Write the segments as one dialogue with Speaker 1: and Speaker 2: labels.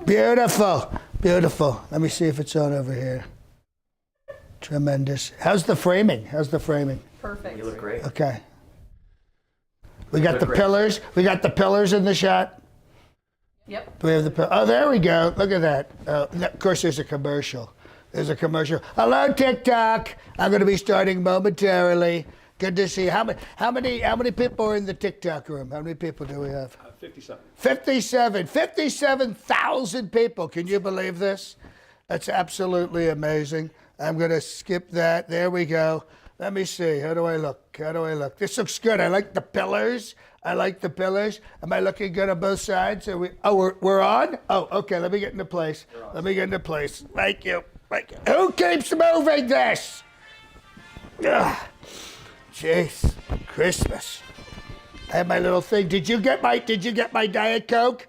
Speaker 1: Beautiful, beautiful. Let me see if it's on over here. Tremendous. How's the framing?
Speaker 2: Perfect.
Speaker 3: You look great.
Speaker 1: Okay. We got the pillars. We got the pillars in the shot.
Speaker 2: Yep.
Speaker 1: Do we have the oh, there we go. Look at that. Of course, there's a commercial. Hello, TikTok. I'm going to be starting momentarily. Good to see you. How many people are in the TikTok room? How many people do we have?
Speaker 4: 57.
Speaker 1: 57,000 people. Can you believe this? That's absolutely amazing. I'm going to skip that. There we go. Let me see. How do I look? This looks good. I like the pillars. Am I looking good on both sides? We're on? Oh, okay. Let me get into place. Thank you. Who keeps moving this? Ugh. Jeez. Christmas. I have my little thing. Did you get my Diet Coke?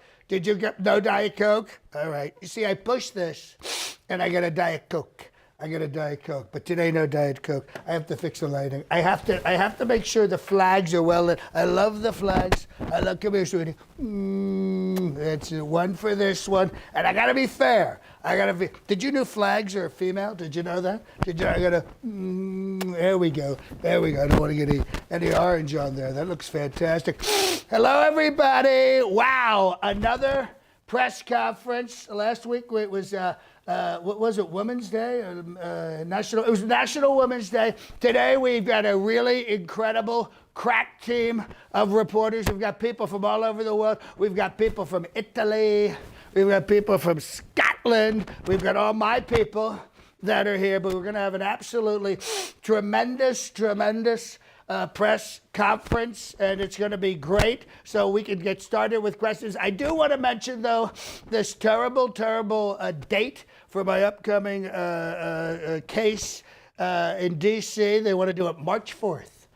Speaker 1: No Diet Coke? All right. You see, I push this and I get a Diet Coke. But today no Diet Coke. I have to fix the lighting. I have to make sure the flags are well lit. I love the flags. Come here, sweetie. It's one for this one. And I gotta be fair. Did you know flags are female? Did you know that? There we go. I don't want to get any orange on there. That looks fantastic. Hello, everybody. Wow, another press conference. Last week it was what was it, Women's Day? It was National Women's Day. Today we've got a really incredible crack team of reporters. We've got people from all over the world. We've got people from Italy. We've got people from Scotland. We've got all my people that are here, but we're going to have an absolutely tremendous press conference, and it's going to be great, so we can get started with questions. I do want to mention, though, this terrible date for my upcoming case in D.C. They want to do it March 4th.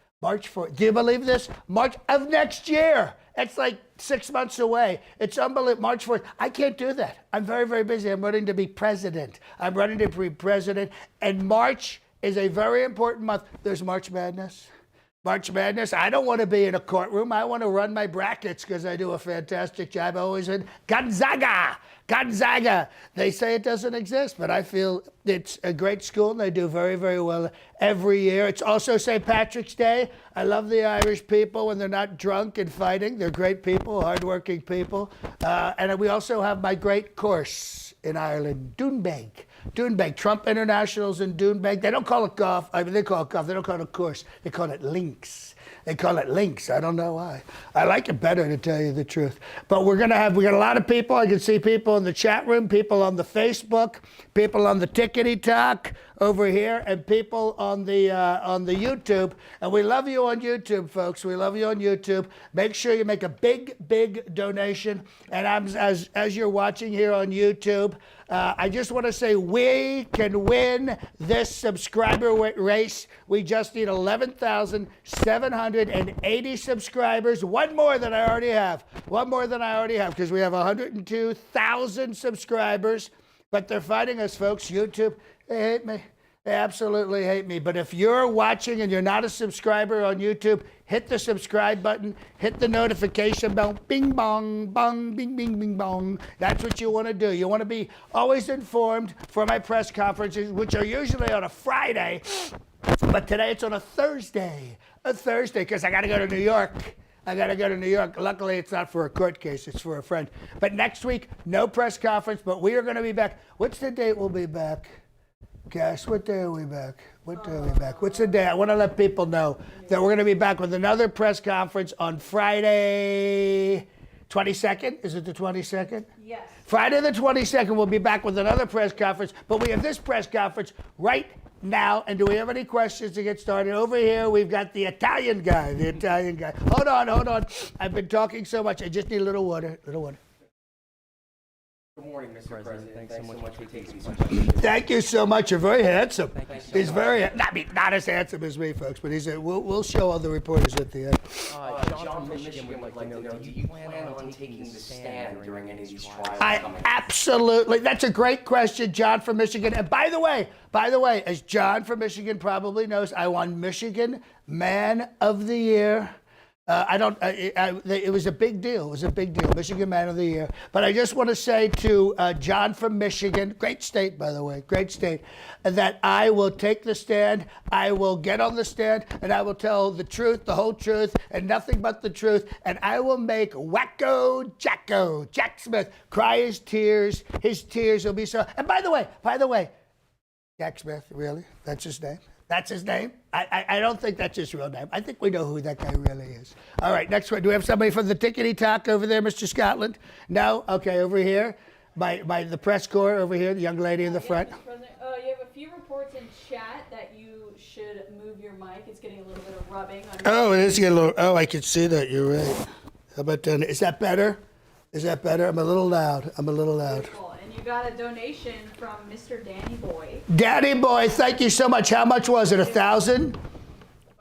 Speaker 1: Do you believe this? March of next year. It's like 6 months away. It's unbelievable. March 4th. I can't do that. I'm very, very busy. I'm running to be president. And March is a very important month. There's March Madness. I don't want to be in a courtroom. I want to run my brackets because I do a fantastic job. Always in Gonzaga. They say it doesn't exist, but I feel it's a great school and they do very, very well every year. It's also St. Patrick's Day. I love the Irish people when they're not drunk and fighting. They're great people, hardworking people. And we also have my great course in Ireland, Doonbeg, Trump Internationals in Doonbeg. They don't call it golf. They call it golf. They don't call it a course. They call it links. I don't know why. I like it better, to tell you the truth. But we got a lot of people. I can see people in the chat room, people on the Facebook, people on the Tickety Talk over here, and people on the YouTube. And we love you on YouTube, folks. We love you on YouTube. Make sure you make a big donation. And as you're watching here on YouTube, I just want to say we can win this subscriber race. We just need 11,780 subscribers. One more than I already have, because we have 102,000 subscribers. But they're fighting us, folks. YouTube, they hate me. They absolutely hate me. But if you're watching and you're not a subscriber on YouTube, hit the subscribe button, hit the notification bell, bing bong, bong, bing, bing, bing, bong. That's what you want to do. You want to be always informed for my press conferences, which are usually on a Friday, but today it's on a Thursday, because I got to go to New York. Luckily, it's not for a court case. It's for a friend. But next week, no press conference, but we are going to be back. What's the date we'll be back? Gosh, what day are we back? What's the day? I want to let people know that we're going to be back with another press conference on Friday 22nd. Is it the 22nd?
Speaker 2: Yes.
Speaker 1: Friday the 22nd, we'll be back with another press conference. But we have this press conference right now. And do we have any questions to get started? Over here, we've got the Italian guy. Hold on. I've been talking so much. I just need a little water.
Speaker 3: Good morning, Mr. President. Thanks so much for taking some
Speaker 1: time. Thank you so much. You're very handsome. He's very, not as handsome as me, folks, but we'll show all the reporters at the end.
Speaker 3: John from Michigan would like to know, do you plan on taking the stand during any of these trials?
Speaker 1: Absolutely. That's a great question, John from Michigan. And by the way, as John from Michigan probably knows, I won Michigan Man of the Year It was a big deal. It was a big deal. Michigan Man of the Year. But I just want to say to John from Michigan, great state, by the way, great state, that I will take the stand. I will get on the stand, and I will tell the truth, the whole truth, and nothing but the truth. And I will make Wacko Jacko, Jack Smith, cry his tears. His tears will be so. And by the way, Jack Smith, really? That's his name? That's his name? I don't think that's his real name. I think we know who that guy really is. All right, next one. Do we have somebody from the Tickety Talk over there, Mr. Scotland? No? Okay, over here. The press corps over here, the young lady in the front.
Speaker 2: Mr. President, you have a few reports in chat that you should move your mic. It's getting a little bit of rubbing on your
Speaker 1: It is getting a little. Oh, I can see that. You're right. How about that? Is that better? Is that better? I'm a little loud.
Speaker 2: Beautiful. And you got a donation from Mr. Danny Boy.
Speaker 1: Danny Boy, thank you so much. How much was it? 1,000?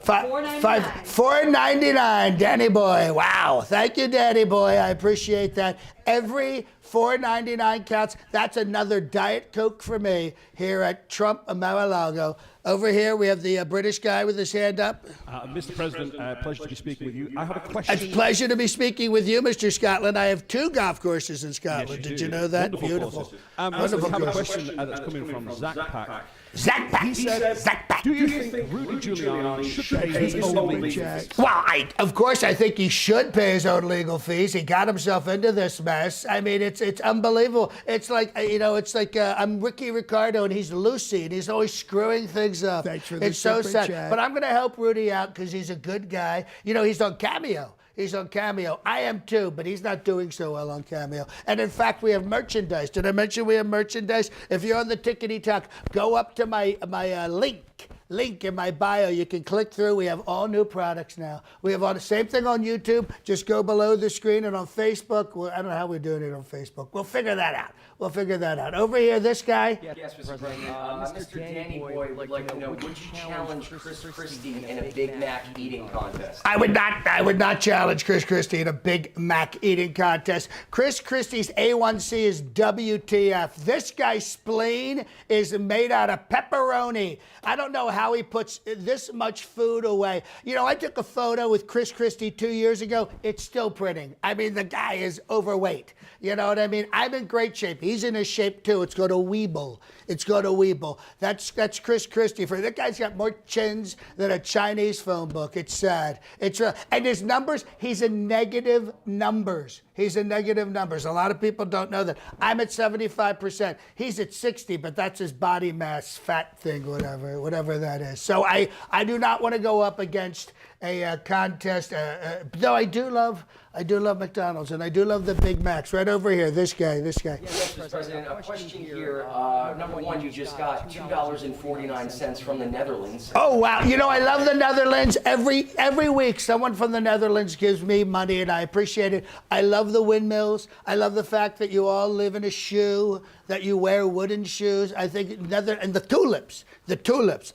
Speaker 1: $4.99. Danny Boy. Wow. Thank you, Danny Boy. I appreciate that. Every $4.99 counts. That's another Diet Coke for me here at Trump Mar-a-Lago. Over here, we have the British guy with his hand up.
Speaker 4: Mr. President, pleasure to be speaking with you. I have a question.
Speaker 1: It's a pleasure to be speaking with you, Mr. Scotland. I have 2 golf courses in Scotland.
Speaker 4: Yes,
Speaker 1: Did you know that?
Speaker 4: Wonderful
Speaker 1: Beautiful.
Speaker 4: courses.
Speaker 1: Wonderful
Speaker 4: I have a
Speaker 1: courses.
Speaker 4: question that's coming from Zach Pack.
Speaker 1: Zach Pack.
Speaker 4: He said,
Speaker 1: Zach Pack.
Speaker 4: do you think Rudy Giuliani should pay his own legal fees?
Speaker 1: Well, of course, I think he should pay his own legal fees. He got himself into this mess. I mean, it's unbelievable. It's like, I'm Ricky Ricardo and he's Lucy and he's always screwing things up.
Speaker 5: Thanks for the
Speaker 1: It's so
Speaker 5: super
Speaker 1: sad.
Speaker 5: chat.
Speaker 1: But I'm going to help Rudy out because he's a good guy. He's on Cameo. He's on Cameo. I am too, but he's not doing so well on Cameo. And in fact, we have merchandise. Did I mention we have merchandise? If you're on the Tickety Talk, go up to my link in my bio. You can click through. We have all new products now. We have all the same thing on YouTube. Just go below the screen, and on Facebook. Well, I don't know how we're doing it on Facebook. We'll figure that out. Over here, this guy.
Speaker 3: Yes, Mr. President. Mr. Danny Boy would like to know, would you challenge Chris Christie in a Big Mac eating contest?
Speaker 1: I would not challenge Chris Christie in a Big Mac eating contest. Chris Christie's A1C is WTF. This guy's spleen is made out of pepperoni. I don't know how he puts this much food away. I took a photo with Chris Christie 2 years ago. It's still printing. I mean, the guy is overweight. You know what I mean? I'm in great shape. He's in his shape too. It's got a Weeble. That's Chris Christie. That guy's got more chins than a Chinese phone book. It's sad. It's real. And his numbers, he's in negative numbers. A lot of people don't know that. I'm at 75%. He's at 60, but that's his body mass fat thing, whatever that is. So I do not want to go up against a contest. Though I do love McDonald's and I do love the Big Macs. Right over here, this guy.
Speaker 3: Yes, Mr. President. A question here. Number one, you just got $2.49 from the Netherlands.
Speaker 1: Oh wow! I love the Netherlands. Every week, someone from the Netherlands gives me money, and I appreciate it. I love the windmills. I love the fact that you all live in a shoe, that you wear wooden shoes. I think and the tulips.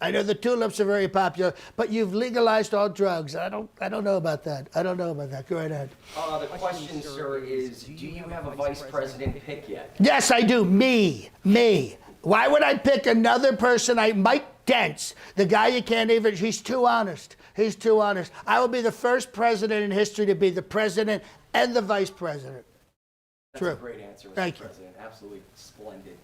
Speaker 1: I know the tulips are very popular, but you've legalized all drugs. I don't know about that. Go right ahead.
Speaker 3: The question, sir, is do you have a vice president pick yet?
Speaker 1: Yes, I do. Me. Why would I pick another person? Mike Dent's, the guy you can't even, he's too honest. I will be the first president in history to be the president and the vice president.
Speaker 3: That's
Speaker 1: True.
Speaker 3: a great answer, Mr.
Speaker 1: Thank you.
Speaker 3: President. Absolutely splendid.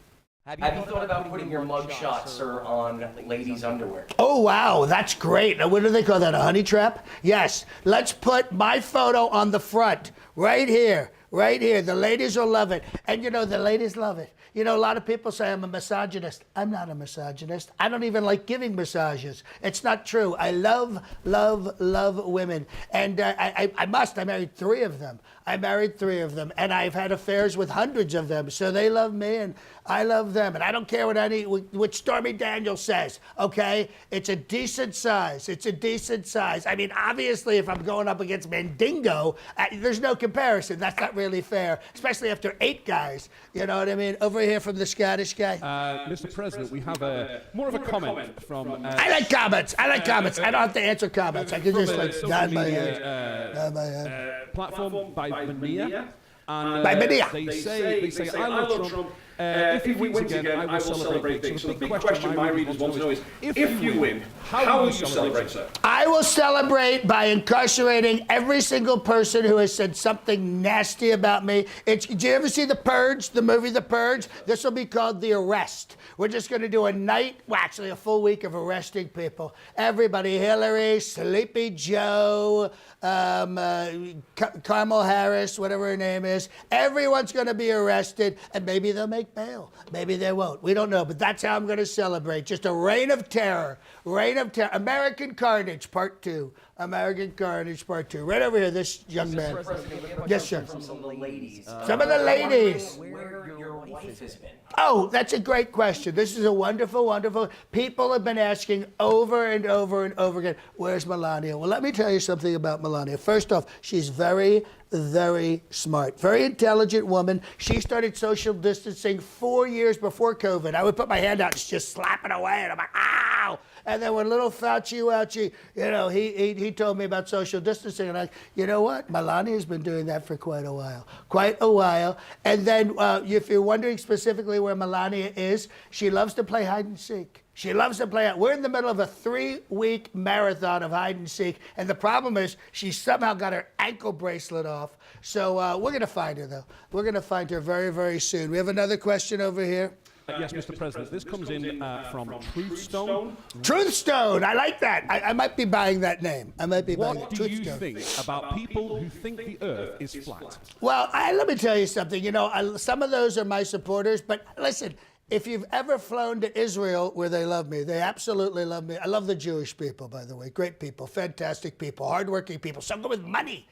Speaker 3: Have you thought about putting your mugshot, sir, on ladies' underwear?
Speaker 1: Oh, wow, that's great. Now, what do they call that, a honey trap? Yes, let's put my photo on the front, right here. The ladies will love it. And the ladies love it. A lot of people say I'm a misogynist. I'm not a misogynist. I don't even like giving massages. It's not true. I love women. And I married 3 of them. And I've had affairs with hundreds of them. So they love me and I love them. And I don't care what Stormy Daniels says, okay? It's a decent size. I mean, obviously, if I'm going up against Mandingo, there's no comparison. That's not really fair, especially after 8 guys. You know what I mean? Over here from the Scottish guy.
Speaker 4: Mr. President, we have more of a comment from...
Speaker 1: I like comments. I don't have to answer comments. I can just nod my head.
Speaker 4: Platform by Vania. And
Speaker 1: Bienvenida.
Speaker 4: they say, I love Trump. If he wins again, I will celebrate big. So the big question my readers want to know is, if you win, how will you celebrate, sir?
Speaker 1: I will celebrate by incarcerating every single person who has said something nasty about me. Did you ever see The Purge, the movie The Purge? This will be called The Arrest. We're just going to do a night, well, actually a full week of arresting people. Everybody, Hillary, Sleepy Joe, Kamala Harris, whatever her name is. Everyone's going to be arrested, and maybe they'll make bail. Maybe they won't. We don't know, but that's how I'm going to celebrate. Just a reign of terror. Reign of terror. American Carnage, Part 2. American Carnage, Part 2. Right over here, this young man. Yes, sir.
Speaker 3: From some of the ladies.
Speaker 1: Some of the ladies.
Speaker 3: Where your wife has been.
Speaker 1: Oh, that's a great question. This is a wonderful, wonderful. People have been asking over and over and over again, where's Melania? Well, let me tell you something about Melania. First off, she's very, very smart. Very intelligent woman. She started social distancing 4 years before COVID. I would put my hand out and just slap it away, and I'm like, ow! And then when little Fauci, you know, he told me about social distancing, and you know what? Melania's been doing that for quite a while. And then if you're wondering specifically where Melania is, she loves to play hide and seek. She loves to play it. We're in the middle of a 3-week marathon of hide and seek, and the problem is she somehow got her ankle bracelet off. So we're going to find her, though. We're going to find her very, very soon. We have another question over here.
Speaker 4: Yes, Mr. President. This comes in from Truthstone.
Speaker 1: Truthstone, I like that. I might be buying that name. I might be buying it.
Speaker 4: What do you think about people who think the Earth is flat?
Speaker 1: Well, let me tell you something. You know, some of those are my supporters, but listen. If you've ever flown to Israel, where they love me, they absolutely love me. I love the Jewish people, by the way. Great people, fantastic people, hardworking people, so good with money,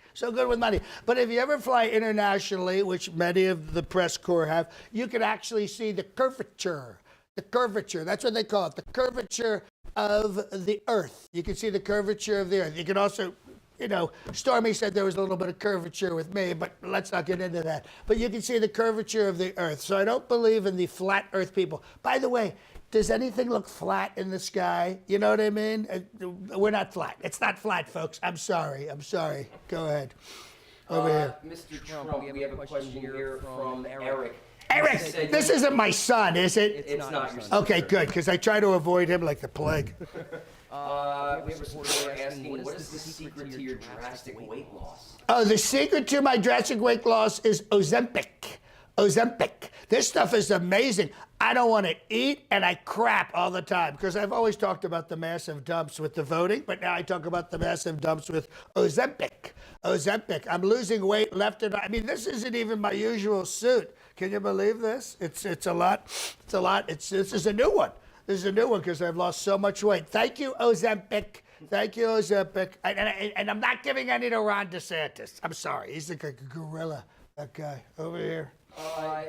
Speaker 1: But if you ever fly internationally, which many of the press corps have, you can actually see the curvature. The curvature, that's what they call it, the curvature of the Earth. You can see the curvature of the Earth. You can also, you know, Stormy said there was a little bit of curvature with me, but let's not get into that. But you can see the curvature of the Earth. So I don't believe in the flat Earth people. By the way, does anything look flat in the sky? You know what I mean? We're not flat. It's not flat, folks. I'm sorry. Go ahead. Over here.
Speaker 3: Mr. Trump, we have a question here from Eric.
Speaker 1: Eric, this isn't my son, is it?
Speaker 3: It's not your son.
Speaker 1: Okay, good, because I try to avoid him like the plague.
Speaker 3: We have a supporter asking, what is the secret to your drastic weight loss?
Speaker 1: Oh, the secret to my drastic weight loss is Ozempic. This stuff is amazing. I don't want to eat, and I crap all the time, because I've always talked about the massive dumps with the voting, but now I talk about the massive dumps with Ozempic. I'm losing weight left and right. I mean, this isn't even my usual suit. Can you believe this? It's a lot. This is a new one. Because I've lost so much weight. Thank you, Ozempic. And I'm not giving any to Ron DeSantis. I'm sorry. He's like a gorilla, that guy over here.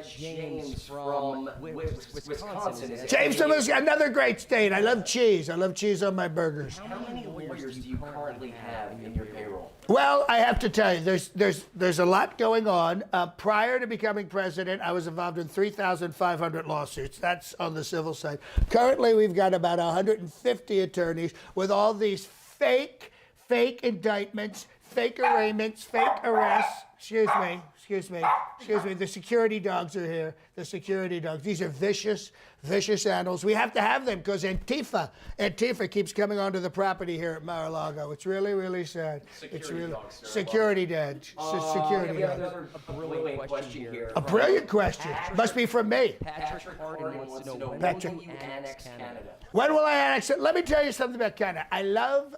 Speaker 3: James from Wisconsin.
Speaker 1: James from Wisconsin, another great state. I love cheese. I love cheese on my burgers.
Speaker 3: How many lawyers do you currently have in your payroll?
Speaker 1: Well, I have to tell you, there's a lot going on. Prior to becoming president, I was involved in 3,500 lawsuits. That's on the civil side. Currently, we've got about 150 attorneys with all these fake indictments, fake arraignments, fake arrests. Excuse me. The security dogs are here. The security dogs. These are vicious animals. We have to have them because Antifa keeps coming onto the property here at Mar-a-Lago. It's really, really sad. Security dogs.
Speaker 3: We have another brilliant question here.
Speaker 1: A brilliant question. Must be from me.
Speaker 3: Patrick Corden wants to know, when will you annex Canada?
Speaker 1: When will I annex it? Let me tell you something about Canada. I love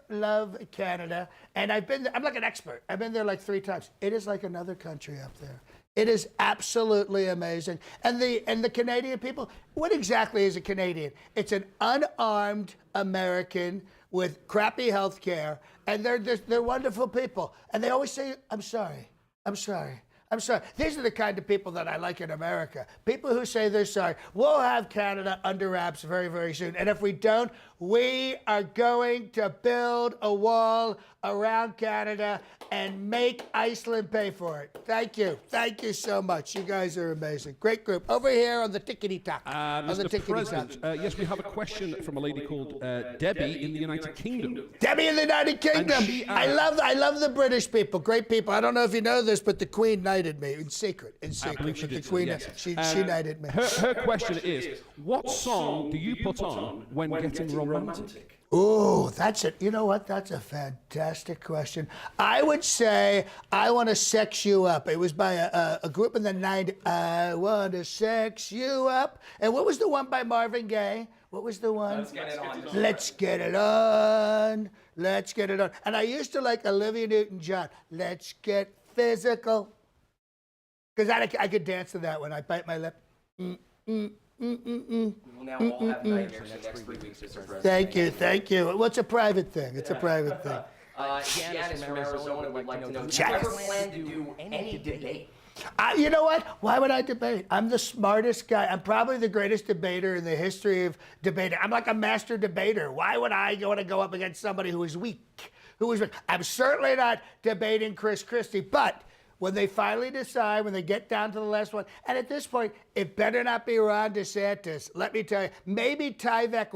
Speaker 1: Canada, and I've been there. I'm like an expert. I've been there like 3 times. It is like another country up there. It is absolutely amazing. And the Canadian people, what exactly is a Canadian? It's an unarmed American with crappy health care, and they're wonderful people. And they always say, I'm sorry. These are the kind of people that I like in America. People who say they're sorry. We'll have Canada under wraps very, very soon. And if we don't, we are going to build a wall around Canada and make Iceland pay for it. Thank you. Thank you so much. You guys are amazing. Great group. Over here on the tickety-tock.
Speaker 4: Mr. President, yes, we have a question from a lady called Debbie in the United Kingdom.
Speaker 1: Debbie in the United Kingdom. I love the British people. Great people. I don't know if you know this, but the Queen knighted knighted me in secret.
Speaker 5: believe she
Speaker 1: The
Speaker 5: did,
Speaker 1: Queen,
Speaker 5: yes.
Speaker 1: she knighted me.
Speaker 5: Her question is, what song do you put on when getting romantic?
Speaker 1: Oh, that's it. You know what? That's a fantastic question. I would say I Want to Sex You Up. It was by a group in the 90s. I Want to Sex You Up. And what was the one by Marvin Gaye? What was the one?
Speaker 3: Let's get it on.
Speaker 1: Let's get it on. Let's get it on. And I used to like Olivia Newton-John. Let's get physical. Because I could dance to that one. I bite my lip.
Speaker 3: We will now all have nightmares in the next 3 weeks, Mr. President.
Speaker 1: Thank you. Well, it's a private thing. It's a private thing.
Speaker 3: Janice from Arizona would like to know, do you ever plan to do any debate?
Speaker 1: You know what? Why would I debate? I'm the smartest guy. I'm probably the greatest debater in the history of debating. I'm like a master debater. Why would I want to go up against somebody who is weak? I'm certainly not debating Chris Christie, but when they finally decide, when they get down to the last one, and at this point, it better not be Ron DeSantis. Let me tell you, maybe Vivek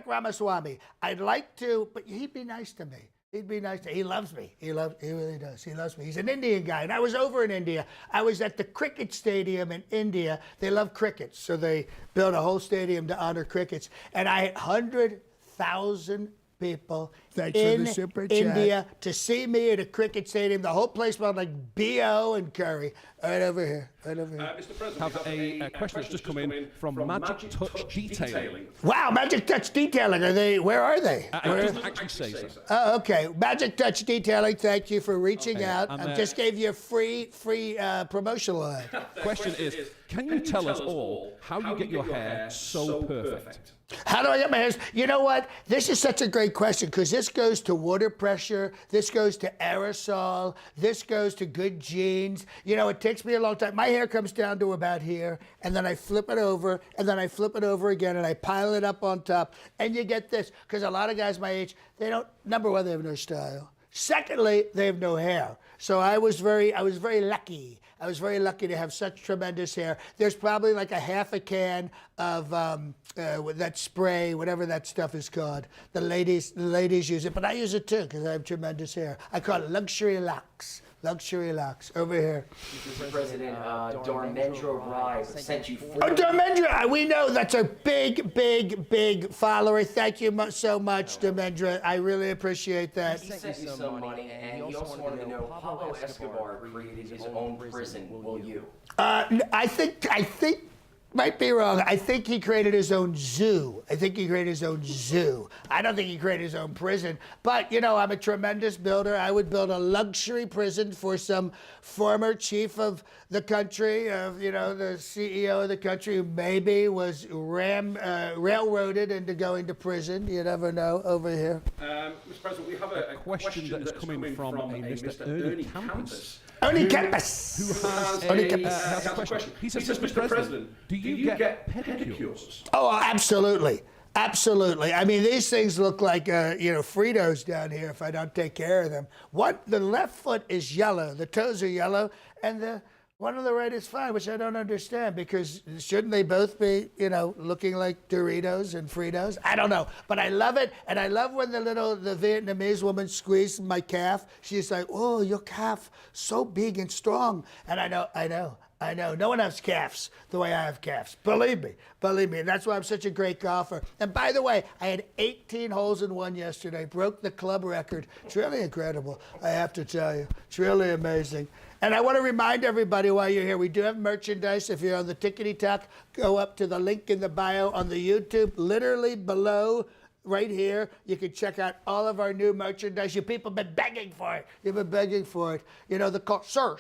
Speaker 1: Ramaswamy. I'd like to, but he'd be nice to me. He'd be nice to me. He loves me. He really does. He loves me. He's an Indian guy, and I was over in India. I was at the cricket stadium in India. They love crickets, so they built a whole stadium to honor crickets. And I had 100,000 people in India to see me at a cricket stadium. The whole place smelled like B.O. and curry. Right over here.
Speaker 4: Mr. President,
Speaker 5: Have a question that's just come in from Magic Touch Detailing.
Speaker 1: Wow, Magic Touch Detailing. Where are they?
Speaker 5: It doesn't actually say so.
Speaker 1: Oh, okay. Magic Touch Detailing, thank you for reaching out. I just gave you a free promotional line.
Speaker 5: Question is, can you tell us all how you get your hair so perfect?
Speaker 1: How do I get my hair? You know what? This is such a great question because this goes to water pressure. This goes to aerosol. This goes to good genes. You know, it takes me a long time. My hair comes down to about here, and then I flip it over, and then I flip it over again, and I pile it up on top. And you get this because a lot of guys my age, they don't, number one, they have no style. Secondly, they have no hair. So I was very lucky. I was very lucky to have such tremendous hair. There's probably like a half a can of that spray, whatever that stuff is called. The ladies use it, but I use it too because I have tremendous hair. I call it luxury locks. Luxury locks. Over here.
Speaker 3: Mr. President, Domenico Rye sent you 4.
Speaker 1: Oh, Domenico, we know that's a big follower. Thank you so much, Domenico. I really appreciate that.
Speaker 3: He sent you some money, and he also wanted to know, Pablo Escobar created his own prison. Will you?
Speaker 1: I think might be wrong. I think he created his own zoo. I don't think he created his own prison. But, you know, I'm a tremendous builder. I would build a luxury prison for some former chief of the country, the CEO of the country who maybe was railroaded into going to prison. You never know. Over here.
Speaker 4: Mr. President, we have a question that is coming from a Mr. Ernie Campus.
Speaker 1: Ernie Campus.
Speaker 5: Who has a question. He says, Mr. President, do you get pedicures?
Speaker 1: Oh, absolutely. Absolutely. I mean, these things look like, Fritos down here if I don't take care of them. The left foot is yellow. The toes are yellow. And the one on the right is fine, which I don't understand because shouldn't they both be, looking like Doritos and Fritos? I don't know. But I love it. And I love when the Vietnamese woman squeezed my calf. She's like, oh, your calf, so big and strong. And I know. No one has calves the way I have calves. Believe me. And that's why I'm such a great golfer. And by the way, I had 18 holes in one yesterday. Broke the club record. It's really incredible, I have to tell you. It's really amazing. And I want to remind everybody while you're here, we do have merchandise. If you're on the Tickety Talk, go up to the link in the bio on the YouTube, literally below. Right here, you can check out all of our new merchandise. You people have been begging for it. You've been begging for it. The call, sir,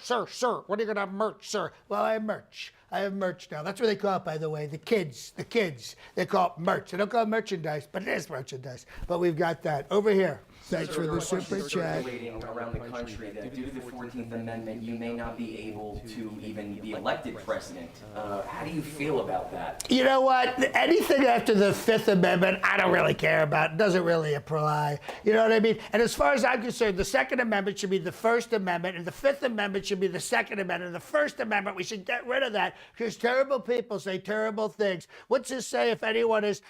Speaker 1: when are you going to have merch, sir? Well, I have merch. I have merch now. That's what they call it, by the way. The kids, they call it merch. They don't call it merchandise, but it is merchandise. But we've got that. Over here. Thanks for the super chat.
Speaker 3: Circulating around the country that due to the 14th Amendment, you may not be able to even be elected president. How do you feel about that?
Speaker 1: You know what? Anything after the 5th Amendment, I don't really care about. It doesn't really apply. You know what I mean? And as far as I'm concerned, the 2nd Amendment should be the 1st Amendment, and the 5th Amendment should be the 2nd Amendment. And the 1st Amendment, we should get rid of that because terrible people say terrible things. What's this say? If anyone's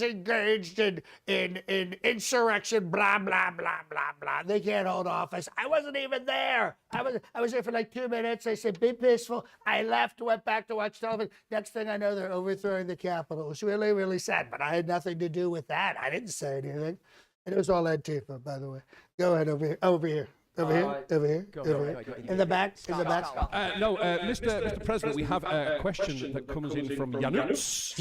Speaker 1: engaged in insurrection, blah, blah, blah, blah, blah. They can't hold office. I wasn't even there. I was there for like 2 minutes. They said, be peaceful. I left, went back to watch television. Next thing I know, they're overthrowing the Capitol. It was really, really sad, but I had nothing to do with that. I didn't say anything. And it was all Antifa, by the way. Go ahead, over here. Over here. Over here. In the back.
Speaker 5: No, Mr. President, we have a question that comes in from Janusz.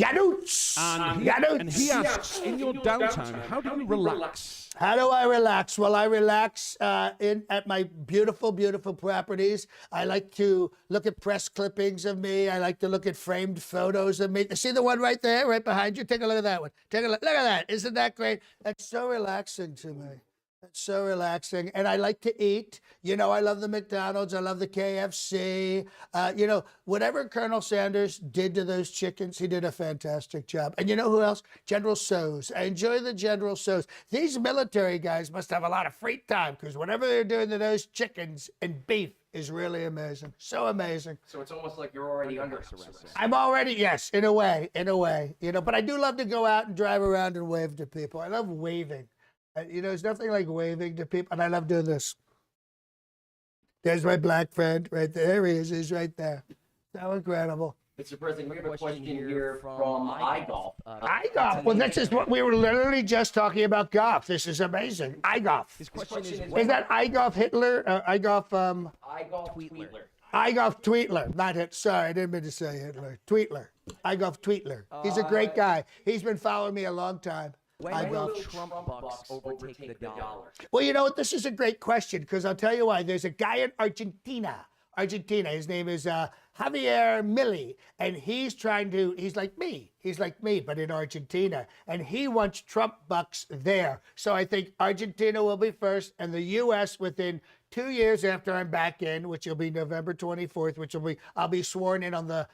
Speaker 5: And he asks, in your downtime, how do you relax?
Speaker 1: How do I relax? Well, I relax at my beautiful, beautiful properties. I like to look at press clippings of me. I like to look at framed photos of me. See the one right there, right behind you? Take a look at that one. Take a look. Look at that. Isn't that great? That's so relaxing to me. It's so relaxing. And I like to eat. You know, I love the McDonald's. I love the KFC. You know, whatever Colonel Sanders did to those chickens, he did a fantastic job. And you know who else? General So's. I enjoy the General So's. These military guys must have a lot of free time because whatever they're doing to those chickens and beef is really amazing. So amazing.
Speaker 3: So it's almost like you're already under house arrest.
Speaker 1: I'm already, yes, in a way. You know, but I do love to go out and drive around and wave to people. I love waving. You know, there's nothing like waving to people, and I love doing this. There's my black friend right there. There he is. He's right there. So incredible.
Speaker 3: Mr. President, we have a question here from iGolf.
Speaker 1: iGolf. Well, this is what we were literally just talking about golf. This is amazing. iGolf.
Speaker 3: His question
Speaker 1: Is that iGolf Hitler? iGolf,
Speaker 3: iGolf Tweetler.
Speaker 1: iGolf Tweetler. Not Hitler. Sorry, I didn't mean to say Hitler. Tweetler. iGolf Tweetler. He's a great guy. He's been following me a long time.
Speaker 3: When will Trump bucks overtake the dollar?
Speaker 1: Well, you know what? This is a great question because I'll tell you why. There's a guy in Argentina. His name is Javier Milei, and he's like me, but in Argentina. And he wants Trump bucks there. So I think Argentina will be first, and the U.S. within 2 years after I'm back in, which will be November 24th, I'll be sworn in on the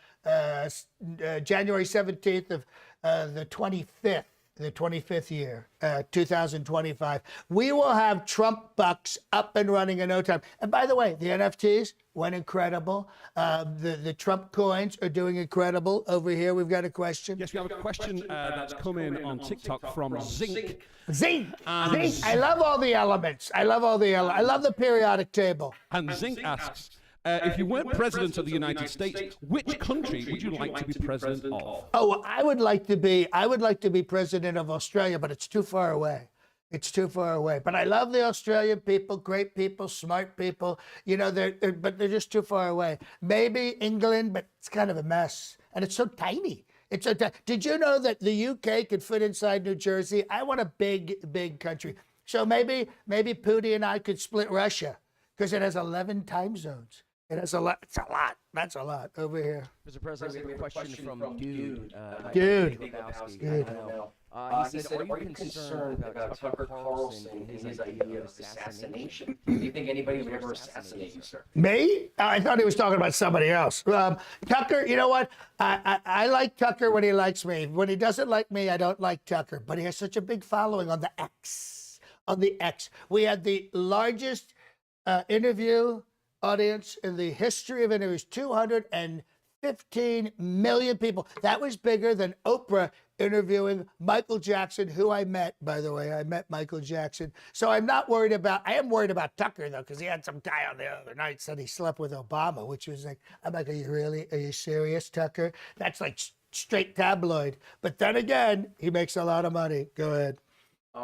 Speaker 1: January 17th of the 25th. The 25th year, 2025. We will have Trump bucks up and running in no time. And by the way, the NFTs went incredible. The Trump coins are doing incredible. Over here, we've got a question.
Speaker 5: Yes, we have a question that's come in on TikTok from Zinc.
Speaker 1: Zinc. I love all the elements. I love the periodic table.
Speaker 5: And Zinc asks, if you weren't president of the United States, which country would you like to be president of?
Speaker 1: Oh, I would like to be president of Australia, but it's too far away. But I love the Australian people, great people, smart people. You know, but they're just too far away. Maybe England, but it's kind of a mess, and it's so tiny. Did you know that the UK could fit inside New Jersey? I want a big country. So maybe Putin and I could split Russia because it has 11 time zones. It has a lot. It's a lot. That's a lot over here.
Speaker 6: Mr. President, we have a question from Dude.
Speaker 1: Dude.
Speaker 6: He said, are you concerned about Tucker Carlson and his idea of assassination?
Speaker 3: Do you think anybody would ever assassinate you, sir?
Speaker 1: Me? I thought he was talking about somebody else. Tucker, you know what? I like Tucker when he likes me. When he doesn't like me, I don't like Tucker. But he has such a big following on the X. We had the largest interview audience in the history of interviews, 215 million people. That was bigger than Oprah interviewing Michael Jackson, who I met, by the way. I met Michael Jackson. So I am worried about Tucker, though, because he had some guy on the other night said he slept with Obama, which was like, I'm like, are you serious, Tucker? That's like straight tabloid. But then again, he makes a lot of money. Go ahead.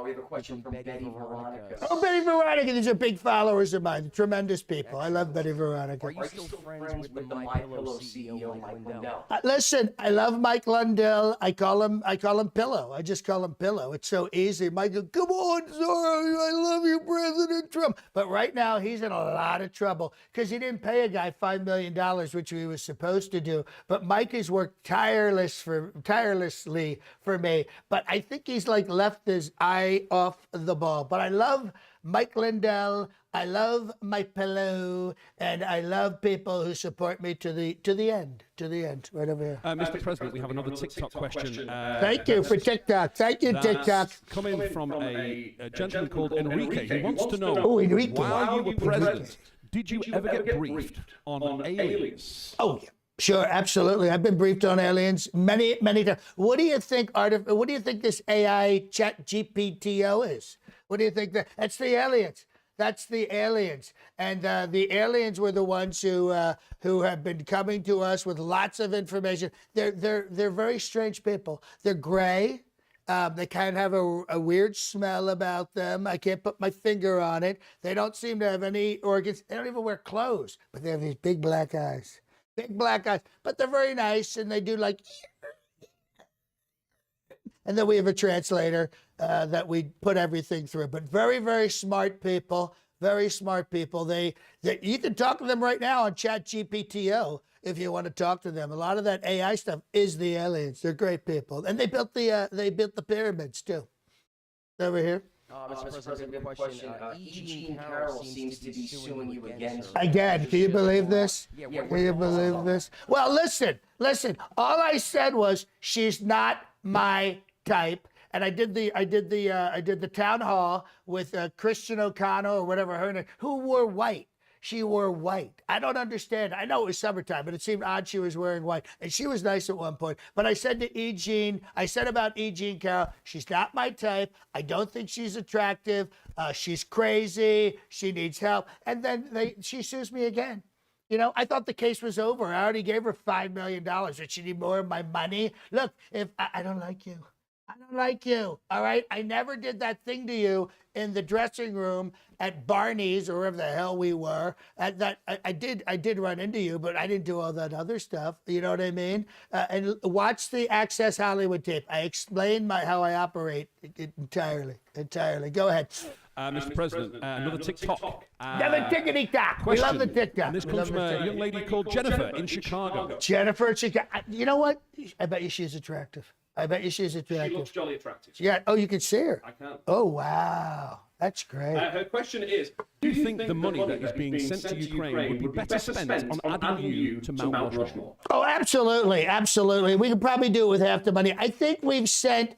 Speaker 3: We have a question from Betty Veronica.
Speaker 1: Oh, Betty Veronica. These are big followers of mine. Tremendous people. I love Betty Veronica.
Speaker 6: Are you still friends with the MyPillow CEO, Mike Lindell?
Speaker 1: Listen, I love Mike Lindell. I call him Pillow. I just call him Pillow. It's so easy. Mike, come on, sorry. I love you, President Trump. But right now, he's in a lot of trouble because he didn't pay a guy $5 million, which he was supposed to do. But Mike has worked tirelessly for me. But I think he's like left his eye off the ball. But I love Mike Lindell, I love my pillow, and I love people who support me to the end, right over here.
Speaker 5: Mr. President, we have another TikTok question.
Speaker 1: Thank you for TikTok. Thank you, TikTok.
Speaker 5: Coming from a gentleman called Enrique. He wants to know,
Speaker 1: Enrique.
Speaker 5: while you were president, did you ever get briefed on aliens?
Speaker 1: Oh, yeah. Sure, absolutely. I've been briefed on aliens many times. What do you think this AI chat GPTO is? What do you think that? That's the aliens. That's the aliens, and the aliens were the ones who have been coming to us with lots of information. They're very strange people. They're gray. They kind of have a weird smell about them. I can't put my finger on it. They don't seem to have any organs. They don't even wear clothes, but they have these big black eyes. Big black eyes. But they're very nice, and they do like. And then we have a translator that we put everything through. But very, very smart people. Very smart people. They you can talk to them right now on ChatGPTO if you want to talk to them. A lot of that AI stuff is the aliens. They're great people, and they built the pyramids too. Over here.
Speaker 6: Mr. President, good question. E. Jean Carroll seems to be suing you again.
Speaker 1: Again, can you believe this?
Speaker 6: Yeah,
Speaker 1: Can you believe this? Well, listen. All I said was she's not my type, and I did the town hall with Christian O'Connor or whatever her name, who wore white. She wore white. I don't understand. I know it was summertime, but it seemed odd she was wearing white. And she was nice at one point. But I said to E. Jean, about E. Jean Carroll, she's not my type. I don't think she's attractive. She's crazy. She needs help. And then she sues me again. You know, I thought the case was over. I already gave her $5 million. Did she need more of my money? Look, if I don't like you. I don't like you, all right? I never did that thing to you in the dressing room at Barney's or wherever the hell we were. I did run into you, but I didn't do all that other stuff. You know what I mean? And watch the Access Hollywood tape. I explain how I operate entirely. Go ahead.
Speaker 5: Mr. President, another TikTok.
Speaker 1: Another tickety-tock. We love the TikTok.
Speaker 5: And this comes from a young lady called Jennifer in Chicago.
Speaker 1: Jennifer in Chicago. You know what? I bet you she's attractive.
Speaker 4: She looks jolly attractive.
Speaker 1: Yeah. Oh, you can see her.
Speaker 4: I can.
Speaker 1: Oh, wow. That's great.
Speaker 4: Her question is,
Speaker 5: Do you think the money that is being sent to Ukraine would be better spent on adding you to Mount Rushmore?
Speaker 1: Oh, absolutely, absolutely. We could probably do it with half the money. I think we've sent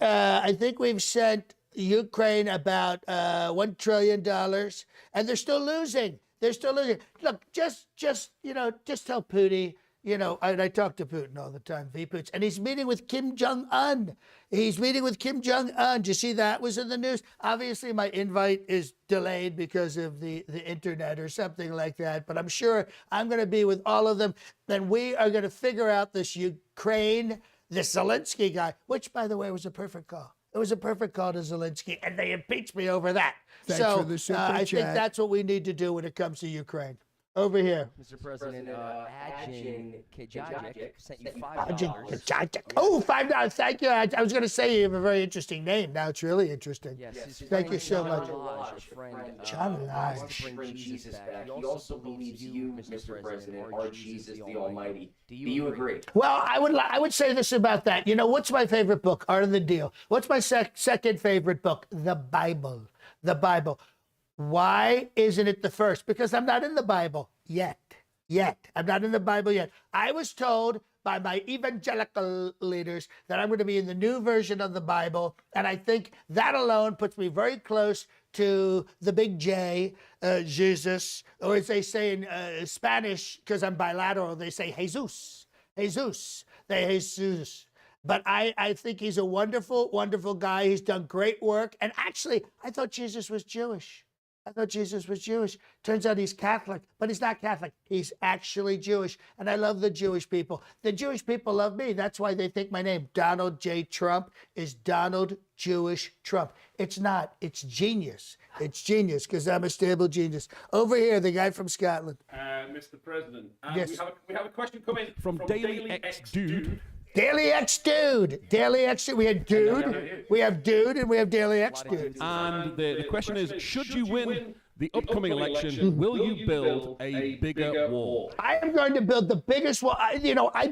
Speaker 1: Ukraine about $1 trillion, and they're still losing. Look, just tell Putin. You know, I talk to Putin all the time, V-Putin, and he's meeting with Kim Jong-un. Do you see that was in the news? Obviously, my invite is delayed because of the internet or something like that, but I'm sure I'm going to be with all of them, and we are going to figure out this Ukraine, the Zelensky guy, which, by the way, was a perfect call. It was a perfect call to Zelensky, and they impeached me over that.
Speaker 7: Thanks for the super
Speaker 1: I think
Speaker 7: chat.
Speaker 1: that's what we need to do when it comes to Ukraine. Over here.
Speaker 6: Mr. President, Adjin Kajajic sent you $5.
Speaker 1: Oh, $5. Thank you. I was going to say you have a very interesting name. Now it's really interesting.
Speaker 6: Yes,
Speaker 1: Thank you so much.
Speaker 6: John
Speaker 1: Lodge.
Speaker 6: wants to
Speaker 3: Bring Jesus back. He also believes you, Mr. President, are Jesus the Almighty. Do you agree?
Speaker 1: Well, I would say this about that. You know, what's my favorite book? Art of the Deal. What's my second favorite book? The Bible. The Bible. Why isn't it the first? Because I'm not in the Bible yet. I'm not in the Bible yet. I was told by my evangelical leaders that I'm going to be in the new version of the Bible. And I think that alone puts me very close to the big J, Jesus, or as they say in Spanish, because I'm bilateral, they say Jesus. But I think he's a wonderful, wonderful guy. He's done great work. And actually, I thought Jesus was Jewish. Turns out he's Catholic, but he's not Catholic. He's actually Jewish. And I love the Jewish people. The Jewish people love me. That's why they think my name, Donald J. Trump, is Donald Jewish Trump. It's not. It's genius. It's genius because I'm a stable genius. Over here, the guy from Scotland.
Speaker 4: Mr. President,
Speaker 1: Yes.
Speaker 4: we have a question coming
Speaker 5: From Daily X Dude.
Speaker 1: Daily X Dude. We had Dude. We have Dude and we have Daily X Dude.
Speaker 5: And the question is, should you win the upcoming election, will you build a bigger wall?
Speaker 1: I am going to build the biggest wall. I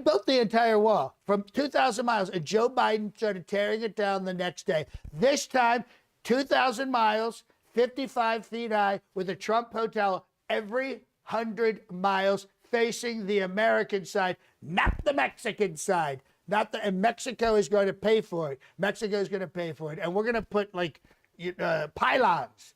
Speaker 1: built the entire wall from 2,000 miles, and Joe Biden started tearing it down the next day. This time, 2,000 miles, 55 feet high, with a Trump hotel every 100 miles facing the American side, not the Mexican side. And Mexico is going to pay for it. And we're going to put pylons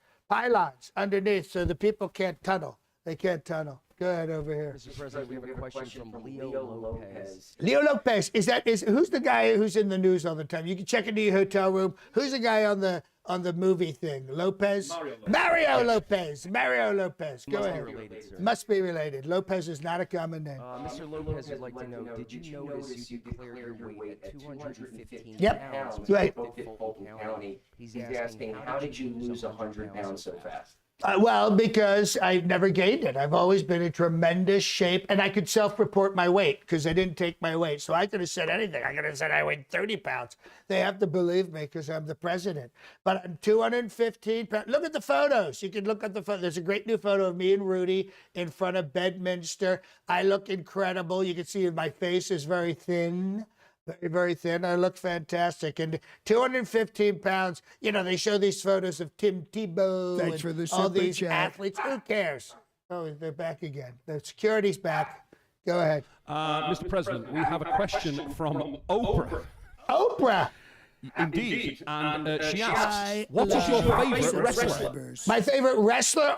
Speaker 1: underneath so the people can't tunnel. They can't tunnel. Go ahead over here.
Speaker 6: Mr. President, we have a question from Leo Lopez.
Speaker 1: Leo Lopez, who's the guy who's in the news all the time? You can check into your hotel room. Who's the guy on the movie thing? Lopez? Mario Lopez. Mario Lopez. Go ahead.
Speaker 6: Related, sir.
Speaker 1: Must be related. Lopez is not a common name.
Speaker 6: Mr. Lopez would like to know, did you notice you declared your weight at 215
Speaker 1: Yep.
Speaker 6: pounds?
Speaker 1: Right.
Speaker 6: with Fulton County.
Speaker 3: He's asking, how did you lose 100 pounds so fast?
Speaker 1: Well, because I've never gained it. I've always been in tremendous shape, and I could self-report my weight because I didn't take my weight. So I could have said anything. I could have said I weighed 30 pounds. They have to believe me because I'm the president. But I'm 215 pounds. Look at the photos. You can look at the photo. There's a great new photo of me and Rudy in front of Bedminster. I look incredible. You can see my face is very thin. Very, very thin. I look fantastic. And 215 pounds, you know, they show these photos of Tim Tebow
Speaker 7: Thanks for
Speaker 1: and
Speaker 7: the
Speaker 1: all
Speaker 7: super
Speaker 1: these
Speaker 7: chat.
Speaker 1: athletes. Who cares? Oh, they're back again. The security's back. Go ahead.
Speaker 5: Mr. President, we have a question from Oprah.
Speaker 1: Oprah.
Speaker 5: Indeed. And she asks,
Speaker 1: I
Speaker 5: what is your
Speaker 1: love
Speaker 5: favorite wrestler?
Speaker 1: My favorite wrestler?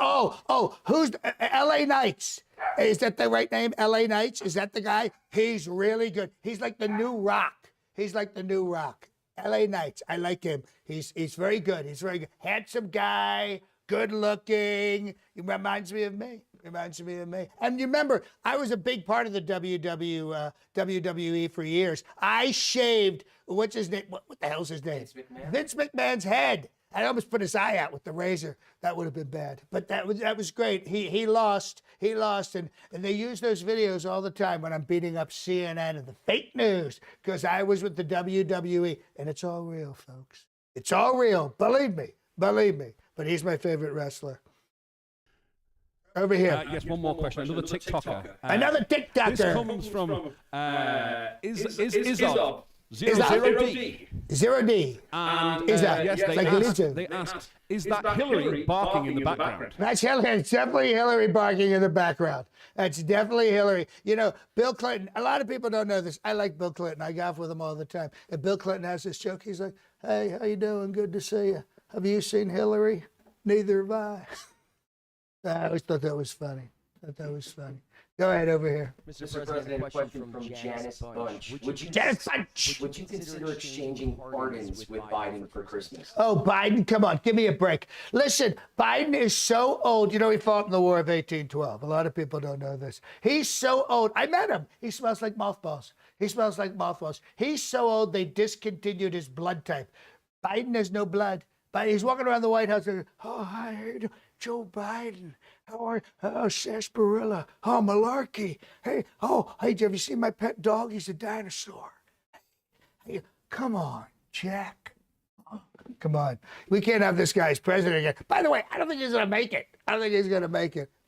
Speaker 1: Who's LA Knights? Is that the right name? LA Knights? Is that the guy? He's really good. He's like the new Rock. He's like the new Rock. LA Knights. I like him. He's very good. He's very good. Handsome guy, good looking. He reminds me of me. Reminds me of me. And you remember, I was a big part of the WWE for years. I shaved, what's his name? What the hell's his name? Vince McMahon's head. I almost put his eye out with the razor. That would have been bad. But that was great. He lost. He lost. And they use those videos all the time when I'm beating up CNN and the fake news because I was with the WWE. And it's all real, folks. It's all real. Believe me. Believe me. But he's my favorite wrestler. Over here.
Speaker 5: Yes, one more question. Another TikToker.
Speaker 1: Another TikToker.
Speaker 5: This comes from Izzob. 00D.
Speaker 1: 0D.
Speaker 5: And
Speaker 1: Is that?
Speaker 5: yes,
Speaker 1: Like Lizzo.
Speaker 5: they asked, is that Hillary barking in the background?
Speaker 1: That's Hillary. It's definitely Hillary barking in the background. That's definitely Hillary. You know, Bill Clinton, a lot of people don't know this. I like Bill Clinton. I golf with him all the time. And Bill Clinton has this joke. He's like, hey, how you doing? Good to see you. Have you seen Hillary? Neither have I. I always thought that was funny. Go ahead over here.
Speaker 3: Mr. President, a question from Janice Bunch. Would you consider exchanging pardons with Biden for Christmas?
Speaker 1: Oh, Biden, come on, give me a break. Listen, Biden is so old. You know, he fought in the War of 1812. A lot of people don't know this. He's so old. I met him. He smells like mothballs. He's so old, they discontinued his blood type. Biden has no blood. But he's walking around the White House and, oh, hi, how you doing? Joe Biden. How are you? Oh, sarsaparilla. Oh, malarkey. Hey, have you seen my pet dog? He's a dinosaur. Hey, come on, Jack. Oh, come on. We can't have this guy as president again. By the way, I don't think he's going to make it.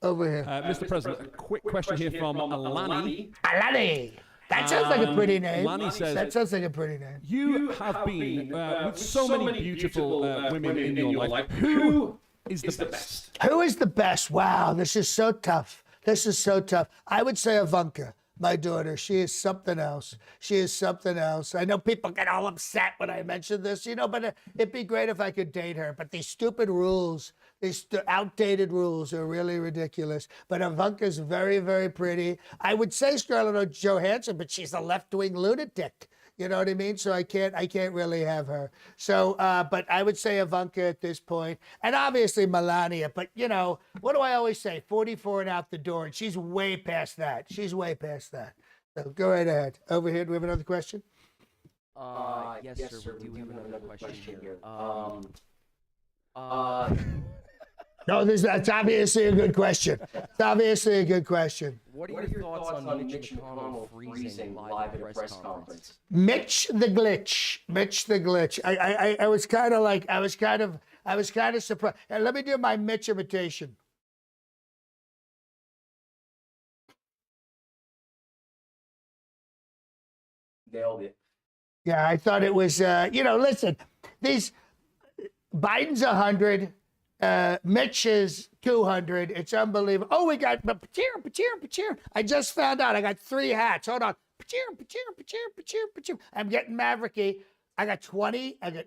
Speaker 1: Over here.
Speaker 5: Mr. President, a quick question here from Alani.
Speaker 1: Alani. That sounds like a pretty name.
Speaker 5: Lani says,
Speaker 1: that sounds like a pretty name.
Speaker 5: You have been with so many beautiful women in your life. Who is the best?
Speaker 1: Who is the best? Wow, this is so tough. I would say Ivanka, my daughter. She is something else. I know people get all upset when I mention this, you know, but it'd be great if I could date her. But these stupid rules, these outdated rules are really ridiculous. But Ivanka's very, very pretty. I would say Scarlett Johansson, but she's a left-wing lunatic. You know what I mean? So I can't really have her. So, but I would say Ivanka at this point, and obviously Melania. But you know, what do I always say? 44 and out the door, and she's way past that. So go right ahead. Over here, do we have another question?
Speaker 6: Yes, sir. We do have another question here.
Speaker 1: No, that's obviously a good question.
Speaker 6: What are your thoughts on Mitch McConnell freezing live at a press conference?
Speaker 1: Mitch the glitch. I was kind of surprised. And let me do my Mitch imitation.
Speaker 3: Nailed it.
Speaker 1: Yeah, I thought it was, listen, Biden's 100, Mitch is 200. It's unbelievable. Oh, we got, Pachir. I just found out I got 3 hats. Hold on. Pachir. I'm getting mavericky. I got 20. I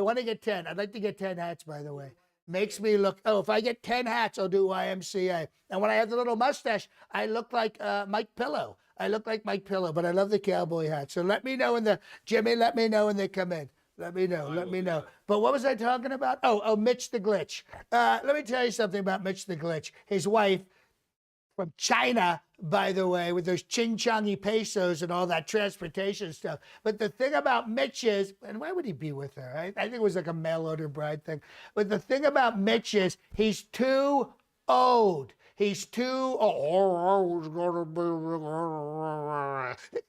Speaker 1: want to get 10. I'd like to get 10 hats, by the way. makes me look, oh, if I get 10 hats, I'll do YMCA. And when I have the little mustache, I look like Mike Pillow. I look like Mike Pillow, but I love the cowboy hat. So let me know Jimmy, let me know when they come in. Let me know. But what was I talking about? Oh, Mitch the Glitch. Let me tell you something about Mitch the Glitch. His wife, from China, by the way, with those ching-chongy pesos and all that transportation stuff. But the thing about Mitch is, and why would he be with her? I think it was like a mail-order bride thing. But the thing about Mitch is he's too old. He's too old.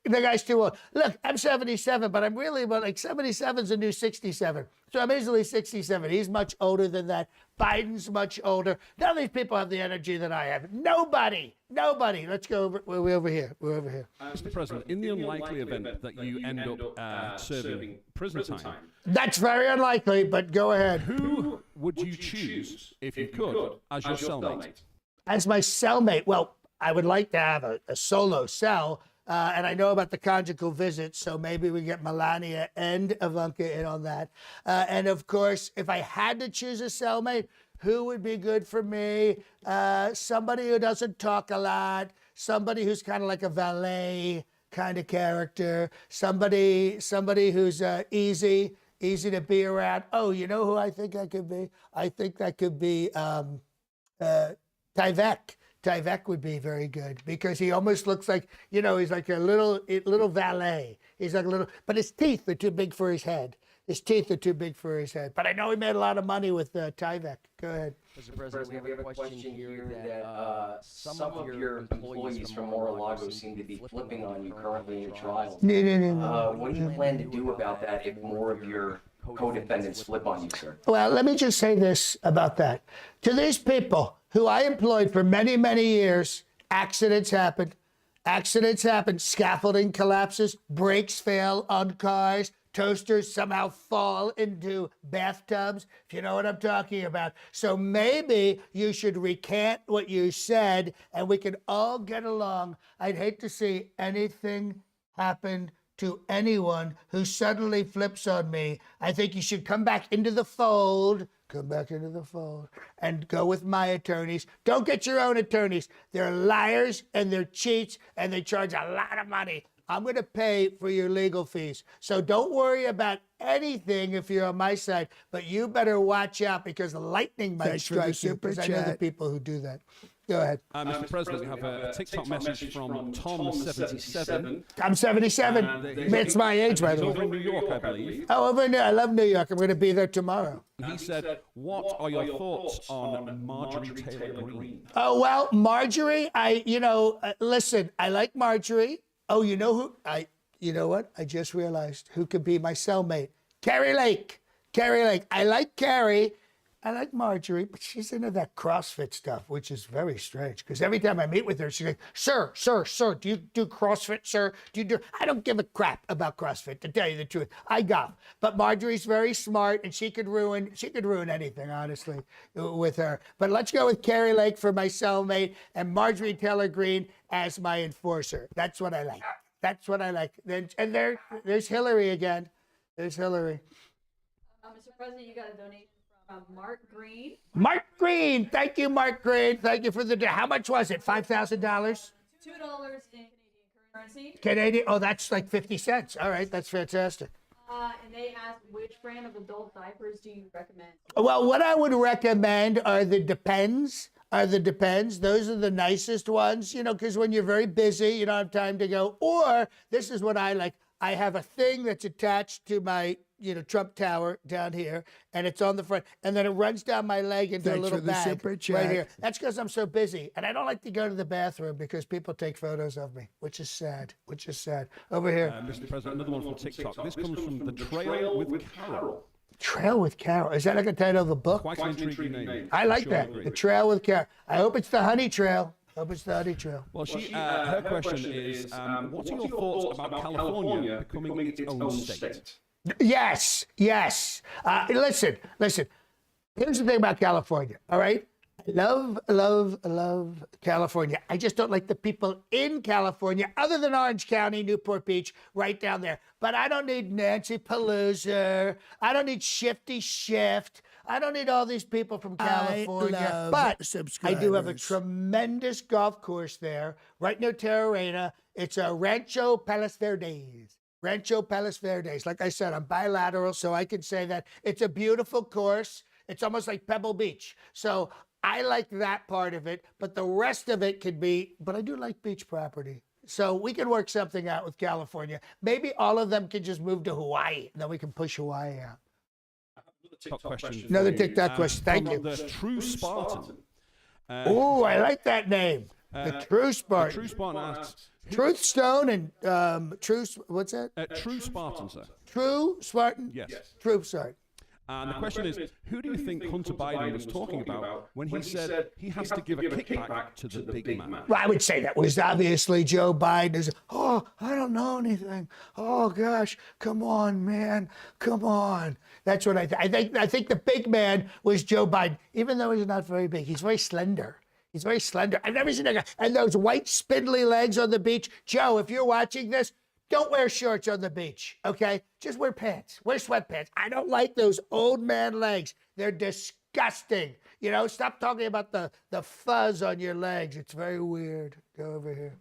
Speaker 1: The guy's too old. Look, I'm 77, but I'm really, but like 77's a new 67. So I'm easily 67. He's much older than that. Biden's much older. None of these people have the energy that I have. Nobody. Let's go over. We're over here.
Speaker 5: Mr. President, in the unlikely event that you end up serving prison time,
Speaker 1: that's very unlikely, but go ahead.
Speaker 5: who would you choose, if you could, as your cellmate?
Speaker 1: As my cellmate, well, I would like to have a solo cell, and I know about the conjugal visits, so maybe we get Melania and Ivanka in on that. And of course, if I had to choose a cellmate, who would be good for me? Somebody who doesn't talk a lot, somebody who's kind of like a valet kind of character, somebody who's easy to be around. Oh, you know who I think I could be? I think that could be Tyvek. Tyvek would be very good because he almost looks like, he's like a little valet. He's like a little, but his teeth are too big for his head. But I know he made a lot of money with Tyvek. Go ahead.
Speaker 6: Mr. President, we have a question here that some of your employees from Mar-a-Lago seem to be flipping on you currently in your trial.
Speaker 1: No.
Speaker 3: What do you plan to do about that if more of your co-defendants flip on you, sir?
Speaker 1: Well, let me just say this about that. To these people who I employed for many, many years, accidents happen. Scaffolding collapses, brakes fail on cars, toasters somehow fall into bathtubs, if you know what I'm talking about. So maybe you should recant what you said and we can all get along. I'd hate to see anything happen to anyone who suddenly flips on me. I think you should come back into the fold and go with my attorneys. Don't get your own attorneys. They're liars and they're cheats and they charge a lot of money. I'm going to pay for your legal fees. So don't worry about anything if you're on my side, but you better watch out because lightning might strike you, because I know the people who do that. Go ahead.
Speaker 5: Mr. President, we have a TikTok message from Tom77.
Speaker 1: I'm 77. It's my age, by the way.
Speaker 5: Over in New York, I believe.
Speaker 1: Oh, over in New York. I love New York. I'm going to be there tomorrow.
Speaker 5: He said, what are your thoughts on Marjorie Taylor Greene?
Speaker 1: Oh, well, Marjorie, listen, I like Marjorie. Oh, you know who? You know what? I just realized who could be my cellmate. Carrie Lake. I like Carrie. I like Marjorie, but she's into that CrossFit stuff, which is very strange. Because every time I meet with her, she's like, sir, do you do CrossFit, sir? I don't give a crap about CrossFit, to tell you the truth. I golf. But Marjorie's very smart, and she could ruin anything, honestly, with her. But let's go with Carrie Lake for my cellmate and Marjorie Taylor Greene as my enforcer. That's what I like. And there's Hillary again. There's Hillary.
Speaker 2: Mr. President, you got a donation from Mark Green.
Speaker 1: Mark Green. Thank you, Mark Green. Thank you for how much was it? $5,000?
Speaker 2: $2 in Canadian currency.
Speaker 1: Canadian? Oh, that's like 50 cents. All right, that's fantastic.
Speaker 2: And they asked, which brand of adult diapers do you recommend?
Speaker 1: Well, what I would recommend are the Depends. Those are the nicest ones, because when you're very busy, you don't have time to go. Or this is what I like. I have a thing that's attached to my, Trump Tower down here, and it's on the front, and then it runs down my leg into a little bag right here. That's because I'm so busy, and I don't like to go to the bathroom because people take photos of me, which is sad. Over here.
Speaker 5: Mr. President, another one from TikTok. This comes from The Trail with Carol.
Speaker 1: Trail with Carol. Is that like a title of a book?
Speaker 5: Quite an intriguing name.
Speaker 1: I like that. The Trail with Carol. I hope it's the Honey Trail. Well,
Speaker 5: her question is, what are your thoughts about California becoming its own state?
Speaker 1: Yes. Listen. Here's the thing about California, all right? I love California. I just don't like the people in California, other than Orange County, Newport Beach, right down there. But I don't need Nancy Pelosi. I don't need Shifty Shift. I don't need all these people from California. But I do have a tremendous golf course there, right near Terra Reina. It's a Rancho Palos Verdes. Rancho Palos Verdes. Like I said, I'm bilateral, so I can say that. It's a beautiful course. It's almost like Pebble Beach. So I like that part of it, but the rest of it could be, but I do like beach property. So we can work something out with California. Maybe all of them can just move to Hawaii, and then we can push Hawaii out. Another TikTok question. Thank you.
Speaker 5: The True Spartan.
Speaker 1: Oh, I like that name. The True Spartan.
Speaker 5: True Spartan asks,
Speaker 1: Truth Stone and what's that?
Speaker 5: True Spartan, sir.
Speaker 1: True Spartan?
Speaker 5: Yes.
Speaker 1: True Spartan.
Speaker 5: And the question is, who do you think Hunter Biden was talking about when he said he has to give a kickback to the big man?
Speaker 1: Well, I would say that was obviously Joe Biden. Oh, I don't know anything. Oh gosh, come on, man, come on. That's what I think. I think the big man was Joe Biden, even though he's not very big. He's very slender. He's very slender. I've never seen a guy. And those white spindly legs on the beach. Joe, if you're watching this, don't wear shorts on the beach, okay? Just wear pants. Wear sweatpants. I don't like those old man legs. They're disgusting. You know, stop talking about the fuzz on your legs. It's very weird. Go over here.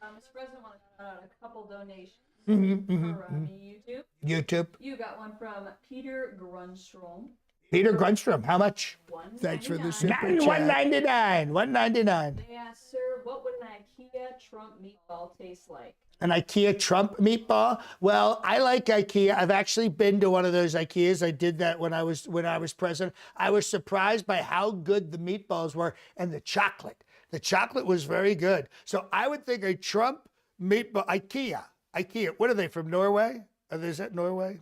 Speaker 2: Mr. President, want to shout out a couple donations for YouTube.
Speaker 1: YouTube.
Speaker 2: You got one from Peter Grunstrom.
Speaker 1: Peter Grunstrom, how much?
Speaker 2: Thanks for the
Speaker 1: super chat. $1.99.
Speaker 2: They asked, sir, what would an IKEA Trump meatball taste like?
Speaker 1: An IKEA Trump meatball? Well, I like IKEA. I've actually been to one of those IKEAs. I did that when I was president. I was surprised by how good the meatballs were and the chocolate. The chocolate was very good. So I would think a Trump meatball, IKEA. What are they, from Norway? Is that Norway?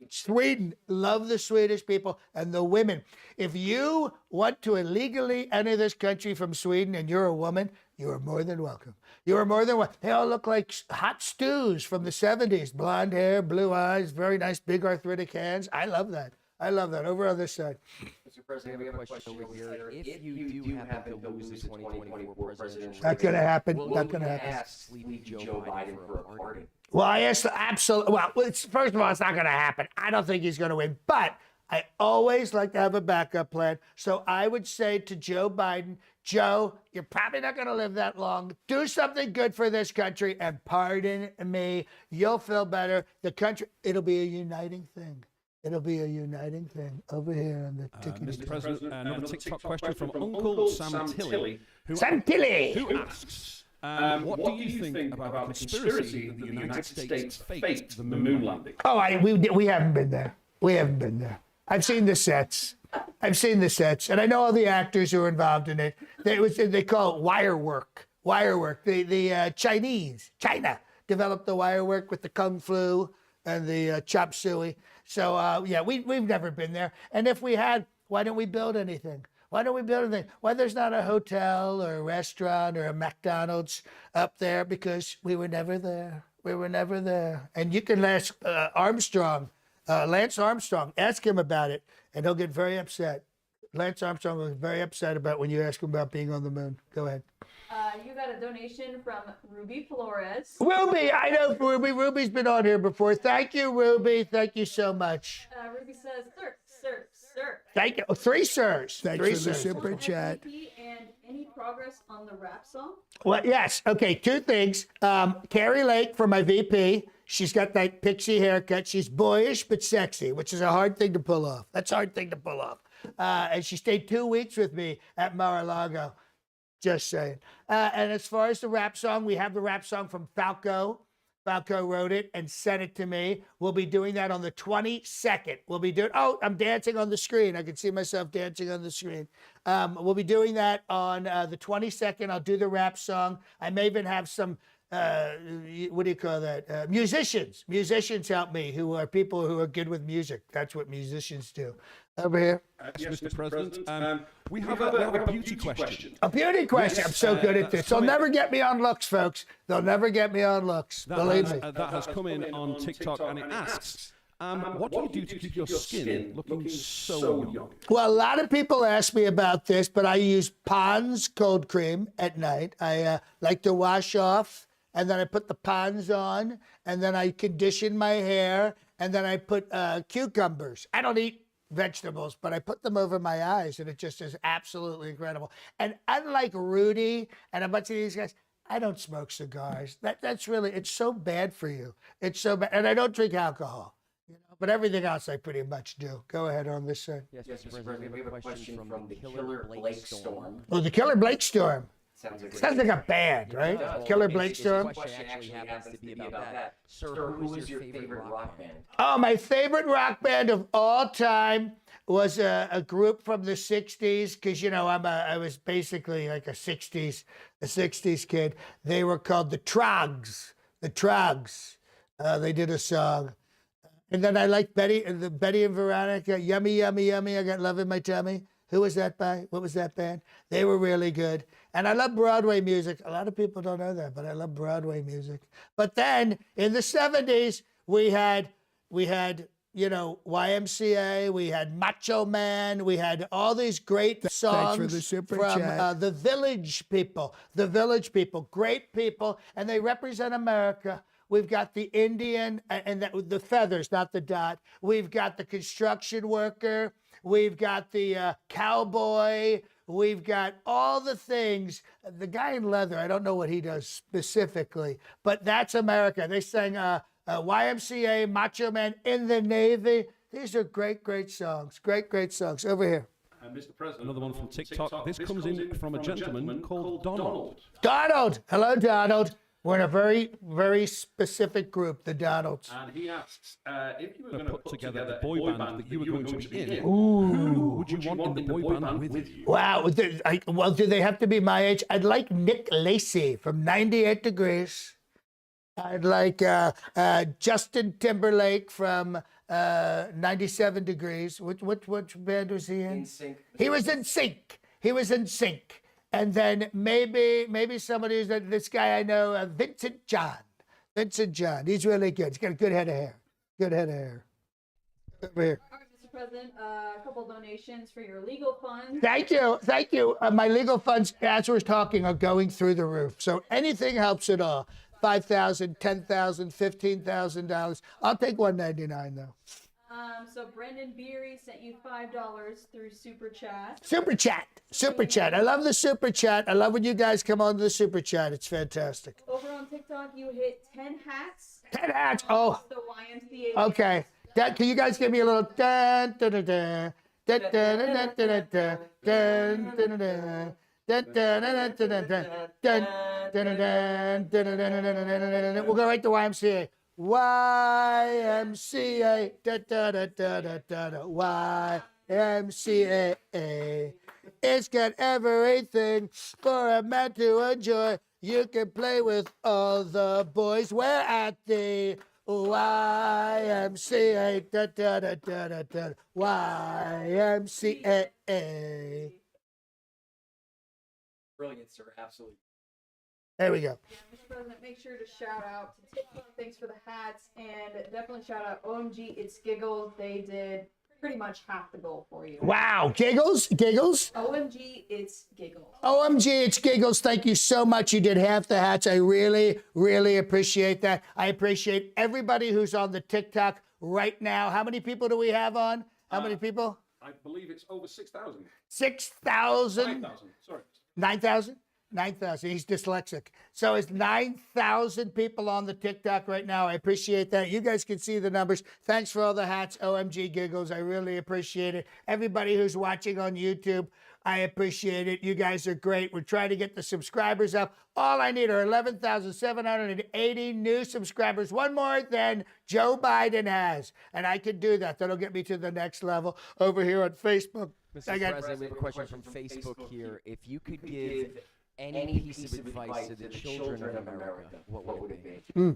Speaker 1: Sweden. Love the Swedish people and the women. If you want to illegally enter this country from Sweden and you're a woman, you are more than welcome. You are more than welcome. They all look like hot stews from the 70s. Blonde hair, blue eyes, very nice, big arthritic hands. I love that. I love that. Over on this side.
Speaker 6: Mr. President, we have a question over here. If you do happen to lose the 2024 presidential,
Speaker 1: Not going to happen.
Speaker 6: will
Speaker 1: Not
Speaker 6: you
Speaker 1: going to happen.
Speaker 6: ask sleepy Joe Biden for a pardon?
Speaker 1: Well, I asked the absolute. Well, first of all, it's not going to happen. I don't think he's going to win. But I always like to have a backup plan. So I would say to Joe Biden, Joe, you're probably not going to live that long. Do something good for this country and pardon me. You'll feel better. The country, it'll be a uniting thing. It'll be a uniting thing over here on the ticket.
Speaker 5: Mr. President, another TikTok question from Uncle Sam Tilly, who asks, what do you think about the conspiracy that the United States faked the moon landing?
Speaker 1: Oh, we haven't been there. We haven't been there. I've seen the sets. And I know all the actors who are involved in it. They call it wire work. Wire work. China developed the wire work with the kung flu and the chop suey. So yeah, we've never been there. And if we had, why don't we build anything? Why there's not a hotel or a restaurant or a McDonald's up there? Because we were never there. And you can ask Lance Armstrong, ask him about it, and he'll get very upset. Lance Armstrong was very upset about when you ask him about being on the moon. Go ahead.
Speaker 2: You got a donation from Ruby Flores.
Speaker 1: Ruby, I know Ruby. Ruby's been on here before. Thank you, Ruby. Thank you so much.
Speaker 2: Ruby says, sir.
Speaker 1: Thank you. 3 sirs.
Speaker 7: Thanks
Speaker 1: Three
Speaker 7: for the
Speaker 1: sirs.
Speaker 7: super chat.
Speaker 2: And any progress on the rap song?
Speaker 1: Well, yes. Okay, 2 things. Carrie Lake for my VP. She's got that pixie haircut. She's boyish but sexy, which is a hard thing to pull off. That's a hard thing to pull off. And she stayed 2 weeks with me at Mar-a-Lago. Just saying. And as far as the rap song, we have the rap song from Falco. Falco wrote it and sent it to me. We'll be doing that on the 22nd. I'm dancing on the screen. I can see myself dancing on the screen. We'll be doing that on the 22nd. I'll do the rap song. I may even have some, what do you call that? Musicians help me, who are people who are good with music. That's what musicians do. Over here.
Speaker 5: Yes, Mr. President. We have a beauty question.
Speaker 1: A beauty question. I'm so good at this. They'll never get me on looks, folks. They'll never get me on looks. Believe me.
Speaker 5: That has come in on TikTok, and it asks, what do you do to keep your skin looking so young?
Speaker 1: Well, a lot of people ask me about this, but I use Pond's cold cream at night. I like to wash off, and then I put the Pond's on, and then I condition my hair, and then I put cucumbers. I don't eat vegetables, but I put them over my eyes, and it just is absolutely incredible. And unlike Rudy and a bunch of these guys, I don't smoke cigars. That's really, it's so bad for you. It's so bad. And I don't drink alcohol, but everything else I pretty much do. Go ahead on this side.
Speaker 6: Yes, Mr. President, we have a question from the Killer Blake Storm.
Speaker 1: Oh, the Killer Blake Storm.
Speaker 3: Sounds like
Speaker 1: a band, right? Killer Blake Storm.
Speaker 6: His question actually happens to be about that. Sir, who is your favorite rock band?
Speaker 1: Oh, my favorite rock band of all time was a group from the 60s, because, I was basically like a 60s kid. They were called the Trogs. The Trogs. They did a song. And then I like Betty and Veronica. Yummy, yummy, yummy. I got love in my tummy. Who was that by? What was that band? They were really good. And I love Broadway music. A lot of people don't know that, but I love Broadway music. But then in the 70s, we had YMCA, we had Macho Man, we had all these great songs from the Village People. The Village People, great people, and they represent America. We've got the Indian, and the feathers, not the dot. We've got the construction worker. We've got the cowboy. We've got all the things. The guy in leather, I don't know what he does specifically, but that's America. They sang YMCA, Macho Man, In the Navy. These are great, great songs. Great, great songs. Over here.
Speaker 4: Mr. President,
Speaker 5: Another one from TikTok. This comes in from a gentleman called Donald.
Speaker 1: Donald. Hello, Donald. We're in a very, very specific group, the Donalds.
Speaker 4: And he asks, if you were going to
Speaker 5: Put together a boy band that you were going to be in,
Speaker 1: Ooh.
Speaker 5: who would you want in the boy band with you?
Speaker 1: Wow. Well, do they have to be my age? I'd like Nick Lacey from 98 Degrees. I'd like Justin Timberlake from 97 Degrees. Which band was he in?
Speaker 3: NSYNC.
Speaker 1: He was in Sync. He was in Sync. And then maybe somebody who's this guy I know, Vincent John. Vincent John. He's really good. He's got a good head of hair. Good head of hair. Over here.
Speaker 2: All right, Mr. President, a couple donations for your legal funds.
Speaker 1: Thank you. Thank you. My legal funds, as we're talking, are going through the roof. So anything helps at all. $5,000, $10,000, $15,000. I'll take $199 though.
Speaker 2: So Brendan Beery sent you $5 through Super Chat.
Speaker 1: Super Chat. Super Chat. I love the Super Chat. I love when you guys come on to the Super Chat. It's fantastic.
Speaker 2: Over on TikTok, you hit 10 hats.
Speaker 1: 10 hats. Oh,
Speaker 2: The YMCA.
Speaker 1: okay. Can you guys give me a little dun dun dun dun dun dun dun dun dun dun dun dun. We'll go right to YMCA. YMCA. YMCA. It's got everything for a man to enjoy. You can play with all the boys. We're at the YMCA. YMCA.
Speaker 3: Brilliant, sir. Absolutely.
Speaker 1: There we go.
Speaker 2: Yeah, Mr. President, make sure to shout out to TikTok. Thanks for the hats. And definitely shout out OMG, It's Giggles. They did pretty much half the goal for you.
Speaker 1: Wow. Giggles?
Speaker 2: OMG, It's Giggles.
Speaker 1: OMG, it's Giggles. Thank you so much. You did half the hats. I really, really appreciate that. I appreciate everybody who's on the TikTok right now. How many people do we have on? How many people?
Speaker 4: I believe it's over 6,000.
Speaker 1: 6,000?
Speaker 4: 9,000, sorry.
Speaker 1: 9,000? 9,000. He's dyslexic. So it's 9,000 people on the TikTok right now. I appreciate that. You guys can see the numbers. Thanks for all the hats. OMG Giggles. I really appreciate it. Everybody who's watching on YouTube, I appreciate it. You guys are great. We're trying to get the subscribers up. All I need are 11,780 new subscribers. One more than Joe Biden has. And I can do that. That'll get me to the next level. Over here on Facebook.
Speaker 6: Mr. President, we have a question from Facebook here. If you could give any piece of advice to the children of America, what would it be?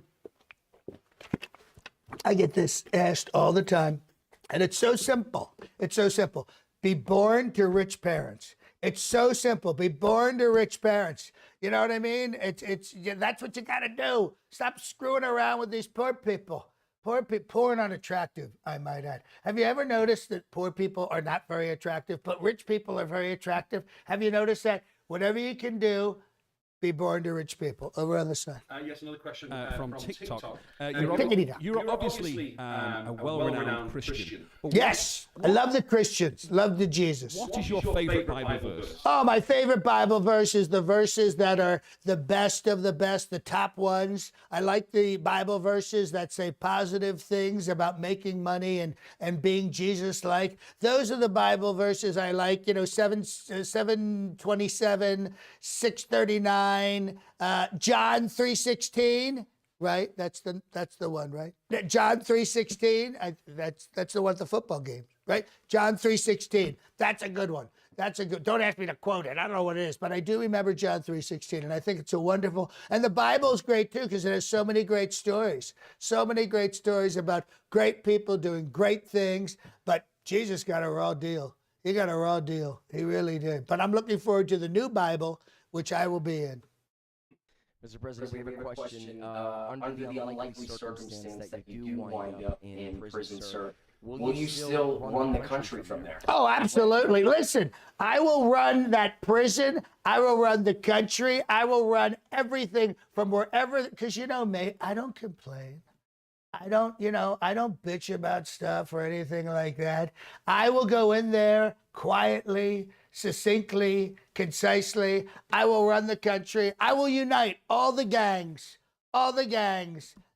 Speaker 1: I get this asked all the time, and it's so simple. It's so simple. Be born to rich parents. It's so simple. Be born to rich parents. You know what I mean? That's what you got to do. Stop screwing around with these poor people. Poor and unattractive, I might add. Have you ever noticed that poor people are not very attractive, but rich people are very attractive? Have you noticed that? Whatever you can do, be born to rich people. Over on the side.
Speaker 4: Yes, another question
Speaker 5: from TikTok.
Speaker 1: Piccadilly.
Speaker 5: You're obviously a well-renowned Christian. But
Speaker 1: Yes, I love the Christians, love the Jesus.
Speaker 5: What is your favorite Bible verse?
Speaker 1: Oh, my favorite Bible verse is the verses that are the best of the best, the top ones. I like the Bible verses that say positive things about making money and being Jesus-like. Those are the Bible verses I like. 7:27, 6:39, John 3:16. Right, that's the one, right? John 3:16. That's the one at the football game, right? John 3:16. That's a good one. That's a good. Don't ask me to quote it. I don't know what it is, but I do remember John 3:16, and I think it's a wonderful. And the Bible is great too because it has so many great stories. So many great stories about great people doing great things. But Jesus got a raw deal. He got a raw deal. He really did. But I'm looking forward to the new Bible, which I will be in.
Speaker 6: Mr. President, we have a question. Under the unlikely circumstance that you do wind up in prison, sir, will you still run the country from there?
Speaker 1: Oh, absolutely. Listen, I will run that prison. I will run the country. I will run everything from wherever, because you know me, I don't complain. I don't bitch about stuff or anything like that. I will go in there quietly, succinctly, concisely. I will run the country. I will unite all the gangs,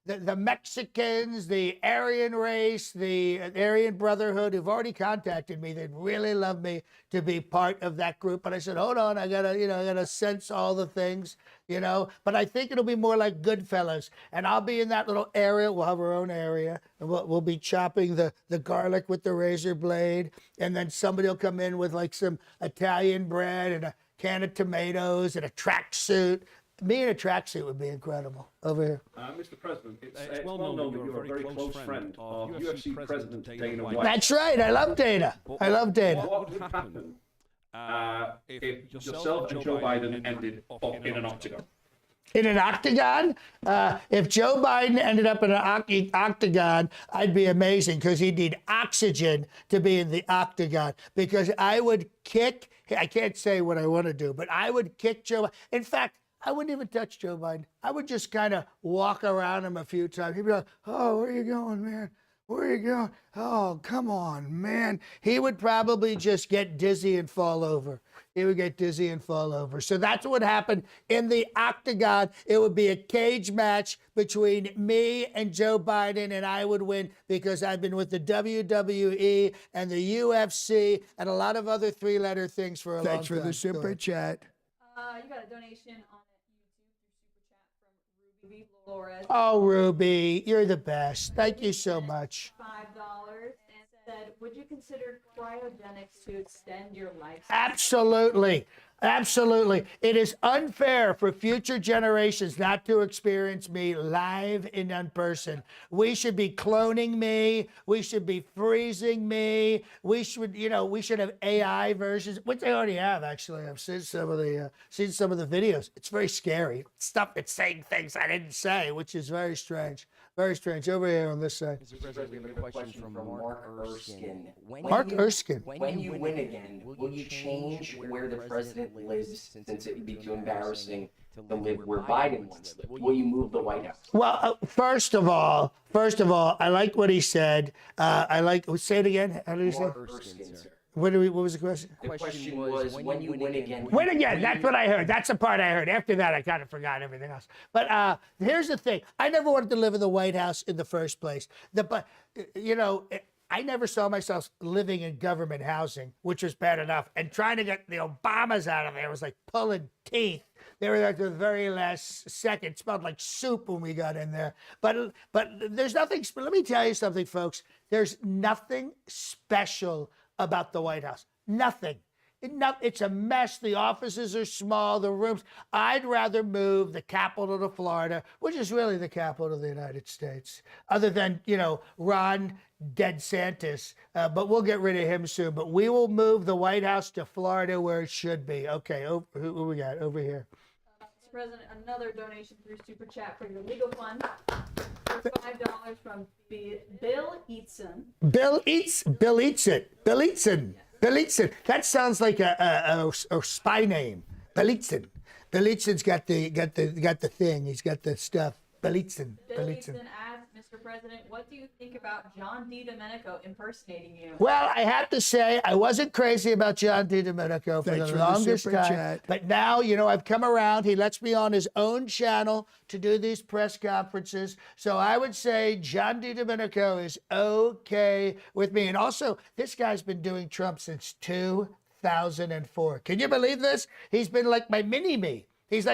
Speaker 1: the Mexicans, the Aryan race, the Aryan Brotherhood who've already contacted me. They'd really love me to be part of that group. But I said, hold on, I gotta sense all the things, But I think it'll be more like Goodfellas. And I'll be in that little area. We'll have our own area. And we'll be chopping the garlic with the razor blade. And then somebody will come in with like some Italian bread and a can of tomatoes and a tracksuit. Me in a tracksuit would be incredible. Over here.
Speaker 4: Mr. President, it's well known that you're a very close friend of UFC President Dana White.
Speaker 1: That's right. I love Dana.
Speaker 4: What would happen if yourself and Joe Biden ended up in an octagon?
Speaker 1: In an octagon? If Joe Biden ended up in an octagon, I'd be amazing because he'd need oxygen to be in the octagon because I would kick, I can't say what I want to do, but I would kick Joe. In fact, I wouldn't even touch Joe Biden. I would just kind of walk around him a few times. He'd be like, oh, where are you going, man? Where are you going? Oh, come on, man. He would probably just get dizzy and fall over. He would get dizzy and fall over. So that's what happened in the octagon. It would be a cage match between me and Joe Biden, and I would win because I've been with the WWE and the UFC and a lot of other three-letter things for a long time.
Speaker 7: Thanks for the super chat.
Speaker 2: You got a donation on YouTube through Super Chat from Ruby Flores.
Speaker 1: Oh, Ruby, you're the best. Thank you so much.
Speaker 2: $5 and said, would you consider cryogenics to extend your life?
Speaker 1: Absolutely. Absolutely. It is unfair for future generations not to experience me live and in person. We should be cloning me. We should be freezing me. We should have AI versions, which they already have, actually. I've seen some of the videos. It's very scary. Stuff that's saying things I didn't say, which is very strange. Very strange. Over here on this side.
Speaker 6: Mr. President, we have a question from Mark Erskine.
Speaker 1: Mark Erskine.
Speaker 3: When you win again, will you change where the president lives since it would be too embarrassing to live where Biden once lived? Will you move the White House?
Speaker 1: Well, first of all, I like what he said. Say it again. How did he say?
Speaker 3: Mark Erskine, sir.
Speaker 1: What was the question?
Speaker 3: The question was, when you win again.
Speaker 1: Win again. That's what I heard. That's the part I heard. After that, I kind of forgot everything else. But here's the thing. I never wanted to live in the White House in the first place. I never saw myself living in government housing, which was bad enough. And trying to get the Obamas out of there was like pulling teeth. They were at the very last second. It smelled like soup when we got in there. But there's nothing. Let me tell you something, folks. There's nothing special about the White House. Nothing. It's a mess. The offices are small, the rooms. I'd rather move the capital to Florida, which is really the capital of the United States, other than, Ron DeSantis. But we'll get rid of him soon. But we will move the White House to Florida where it should be. Okay, who we got over here?
Speaker 2: Mr. President, another donation through Super Chat for your legal fund. $5 from Bill Eatson.
Speaker 1: Bill Eatson. That sounds like a spy name. Belitsin. Belitzin's got the thing. He's got the stuff. Belitzin.
Speaker 2: Belitzin asks, Mr. President, what do you think about John D. Domenico impersonating you?
Speaker 1: Well, I have to say, I wasn't crazy about John D. Domenico for the longest time. But now, I've come around. He lets me on his own channel to do these press conferences. So I would say John D. Domenico is okay with me. And also, this guy's been doing Trump since 2004. Can you believe this? He's been like my mini-me. He's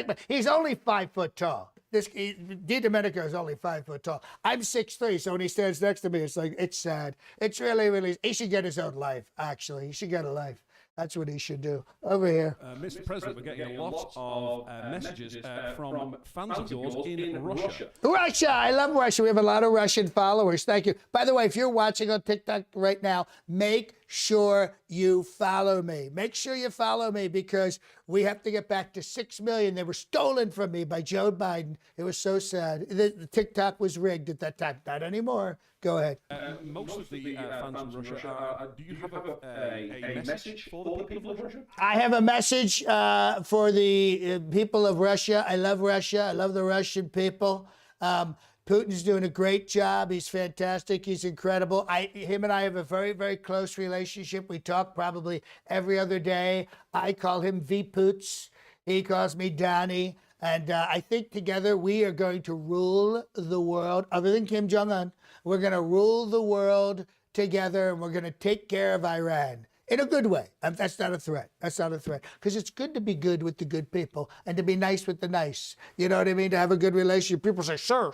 Speaker 1: only 5 foot tall. D. Domenico is only 5 foot tall. I'm 6'3", so when he stands next to me, it's sad. It's really, he should get his own life, actually. He should get a life. That's what he should do. Over here.
Speaker 5: Mr. President, we're getting a lot of messages from fans of yours in Russia.
Speaker 1: Russia! I love Russia. We have a lot of Russian followers. Thank you. By the way, if you're watching on TikTok right now, make sure you follow me. Make sure you follow me because we have to get back to 6 million. They were stolen from me by Joe Biden. It was so sad. The TikTok was rigged at that time. Not anymore. Go ahead.
Speaker 5: Most of the fans in Russia, do you have a message for the people of Russia?
Speaker 1: I have a message for the people of Russia. I love Russia. I love the Russian people. Putin's doing a great job. He's fantastic. He's incredible. Him and I have a very, very close relationship. We talk probably every other day. I call him V. Poots. He calls me Donnie. And I think together we are going to rule the world, other than Kim Jong-un. We're going to rule the world together, and we're going to take care of Iran in a good way. That's not a threat. That's not a threat. Because it's good to be good with the good people and to be nice with the nice. You know what I mean? To have a good relationship. People say, sir,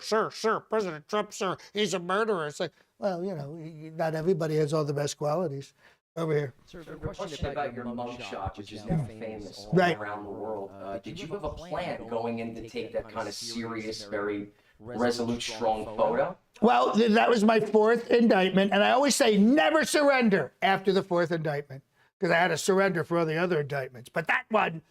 Speaker 1: President Trump, sir, he's a murderer. It's like, well, not everybody has all the best qualities. Over here.
Speaker 3: Sir, the question about your mugshot, which is now famous all
Speaker 1: Right.
Speaker 3: around the world. Did you have a plan going in to take that kind of serious, very resolute, strong photo?
Speaker 1: Well, that was my 4th indictment. And I always say never surrender after the 4th indictment because I had to surrender for all the other indictments. But that one,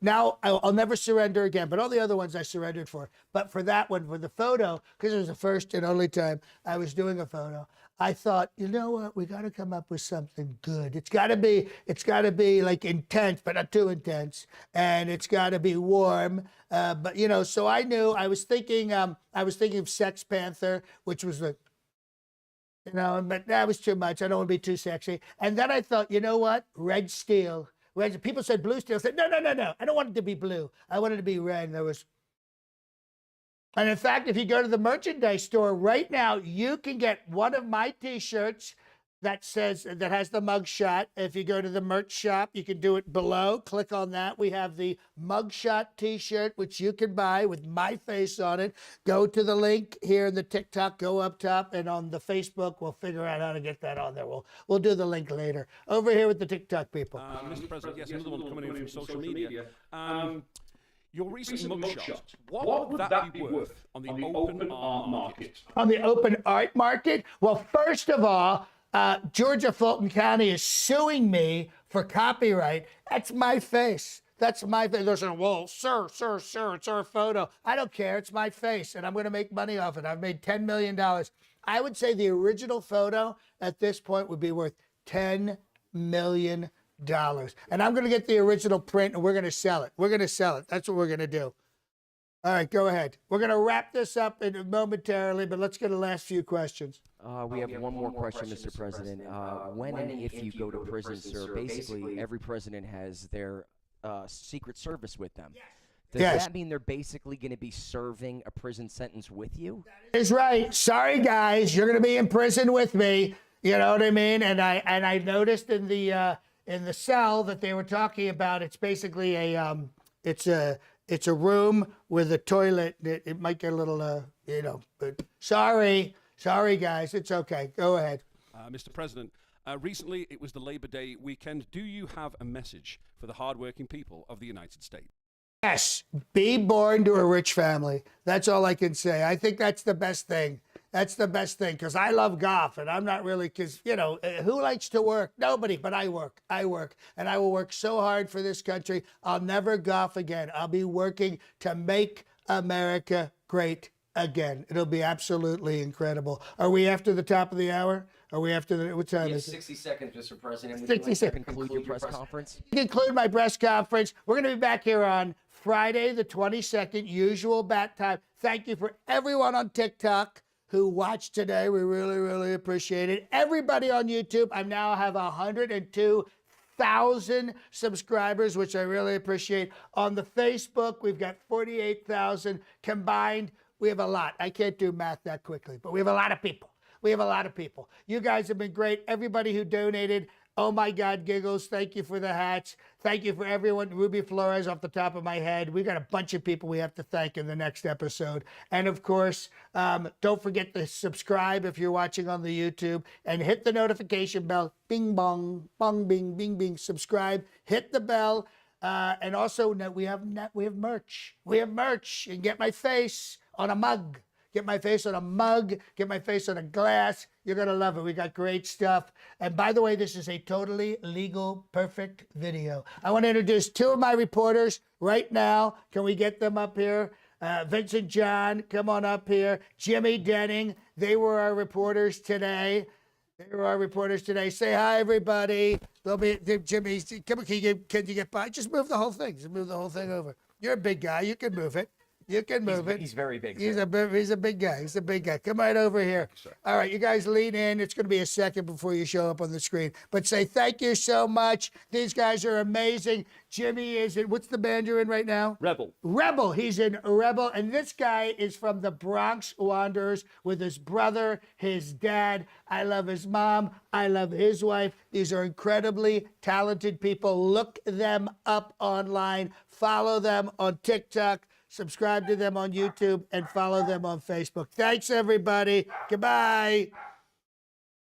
Speaker 1: now I'll never surrender again. But all the other ones I surrendered for. But for that one, for the photo, because it was the first and only time I was doing a photo, I thought, you know what? We got to come up with something good. It's got to be like intense, but not too intense, and it's got to be warm. But so I knew I was thinking of Sex Panther, which was like, but that was too much. I don't want to be too sexy. And then I thought, you know what? Red Steel. People said blue steel. I said no. I don't want it to be blue. I wanted it to be red. And in fact, if you go to the merchandise store right now, you can get one of my T-shirts that has the mugshot. If you go to the merch shop, you can do it below. Click on that. We have the mugshot T-shirt, which you can buy with my face on it. Go to the link here in the TikTok. Go up top, and on the Facebook, we'll figure out how to get that on there. We'll do the link later. Over here with the TikTok people.
Speaker 5: Mr. President, yes, another one coming in from social media. Your recent mugshot, what would that be worth on the open art market?
Speaker 1: On the open art market? Well, first of all, Georgia Fulton County is suing me for copyright. That's my face. That's my face. They're saying, well, sir, it's our photo. I don't care. It's my face, and I'm going to make money off it. I've made $10 million. I would say the original photo at this point would be worth $10 million. And I'm going to get the original print, and we're going to sell it. That's what we're going to do. All right, go ahead. We're going to wrap this up momentarily, but let's get the last few questions.
Speaker 6: We have one more question, Mr. President. When and if you go to prison, sir, basically every president has their Secret Service with them. Does that mean they're basically going to be serving a prison sentence with you?
Speaker 1: That is right. Sorry, guys. You're going to be in prison with me. You know what I mean? And I noticed in the cell that they were talking about, it's basically it's a room with a toilet. It might get a little, but sorry, guys. It's okay. Go ahead.
Speaker 5: Mr. President, recently it was the Labor Day weekend. Do you have a message for the hardworking people of the United States?
Speaker 1: Yes, be born to a rich family. That's all I can say. I think that's the best thing. That's the best thing, because I love golf, and I'm not really, because, who likes to work? Nobody, but I work, and I will work so hard for this country. I'll never golf again. I'll be working to make America great again. It'll be absolutely incredible. Are we after the top of the hour? Are we after the, what time
Speaker 3: You have
Speaker 1: is it?
Speaker 3: 60 seconds, Mr. President. Would
Speaker 1: 60
Speaker 3: you like to
Speaker 1: seconds.
Speaker 6: Conclude your press conference.
Speaker 1: Conclude my press conference. We're going to be back here on Friday, the 22nd, usual bat time. Thank you for everyone on TikTok who watched today. We really, really appreciate it. Everybody on YouTube. I now have 102,000 subscribers, which I really appreciate. On the Facebook, we've got 48,000 combined. We have a lot. I can't do math that quickly, but we have a lot of people. We have a lot of people. You guys have been great. Everybody who donated, oh my God, Giggles, thank you for the hats. Thank you for everyone. Ruby Flores off the top of my head. We got a bunch of people we have to thank in the next episode. And of course, don't forget to subscribe if you're watching on the YouTube and hit the notification bell. Bing, bong, bong, bing, bing, bing. Subscribe, hit the bell. And also, we have merch. We have merch. You can get my face on a mug. Get my face on a mug. Get my face on a glass. You're going to love it. We got great stuff. And by the way, this is a totally legal, perfect video. I want to introduce two of my reporters right now. Can we get them up here? Vincent John, come on up here. Jimmy Denning. They were our reporters today. Say hi, everybody. They'll be Jimmy. Come on, can you get by? Just move the whole thing. Just move the whole thing over. You're a big guy. You can move it. You can move it.
Speaker 3: He's very big.
Speaker 1: He's
Speaker 3: sir.
Speaker 1: a big guy. He's a big guy. Come right over here. All right, you guys lean in. It's going to be a second before you show up on the screen. But say thank you so much. These guys are amazing. Jimmy is in, what's the band you're in right now? Rebel. He's in Rebel. And this guy is from the Bronx Wanderers with his brother, his dad. I love his mom. I love his wife. These are incredibly talented people. Look them up online. Follow them on TikTok. Subscribe to them on YouTube and follow them on Facebook. Thanks, everybody. Goodbye.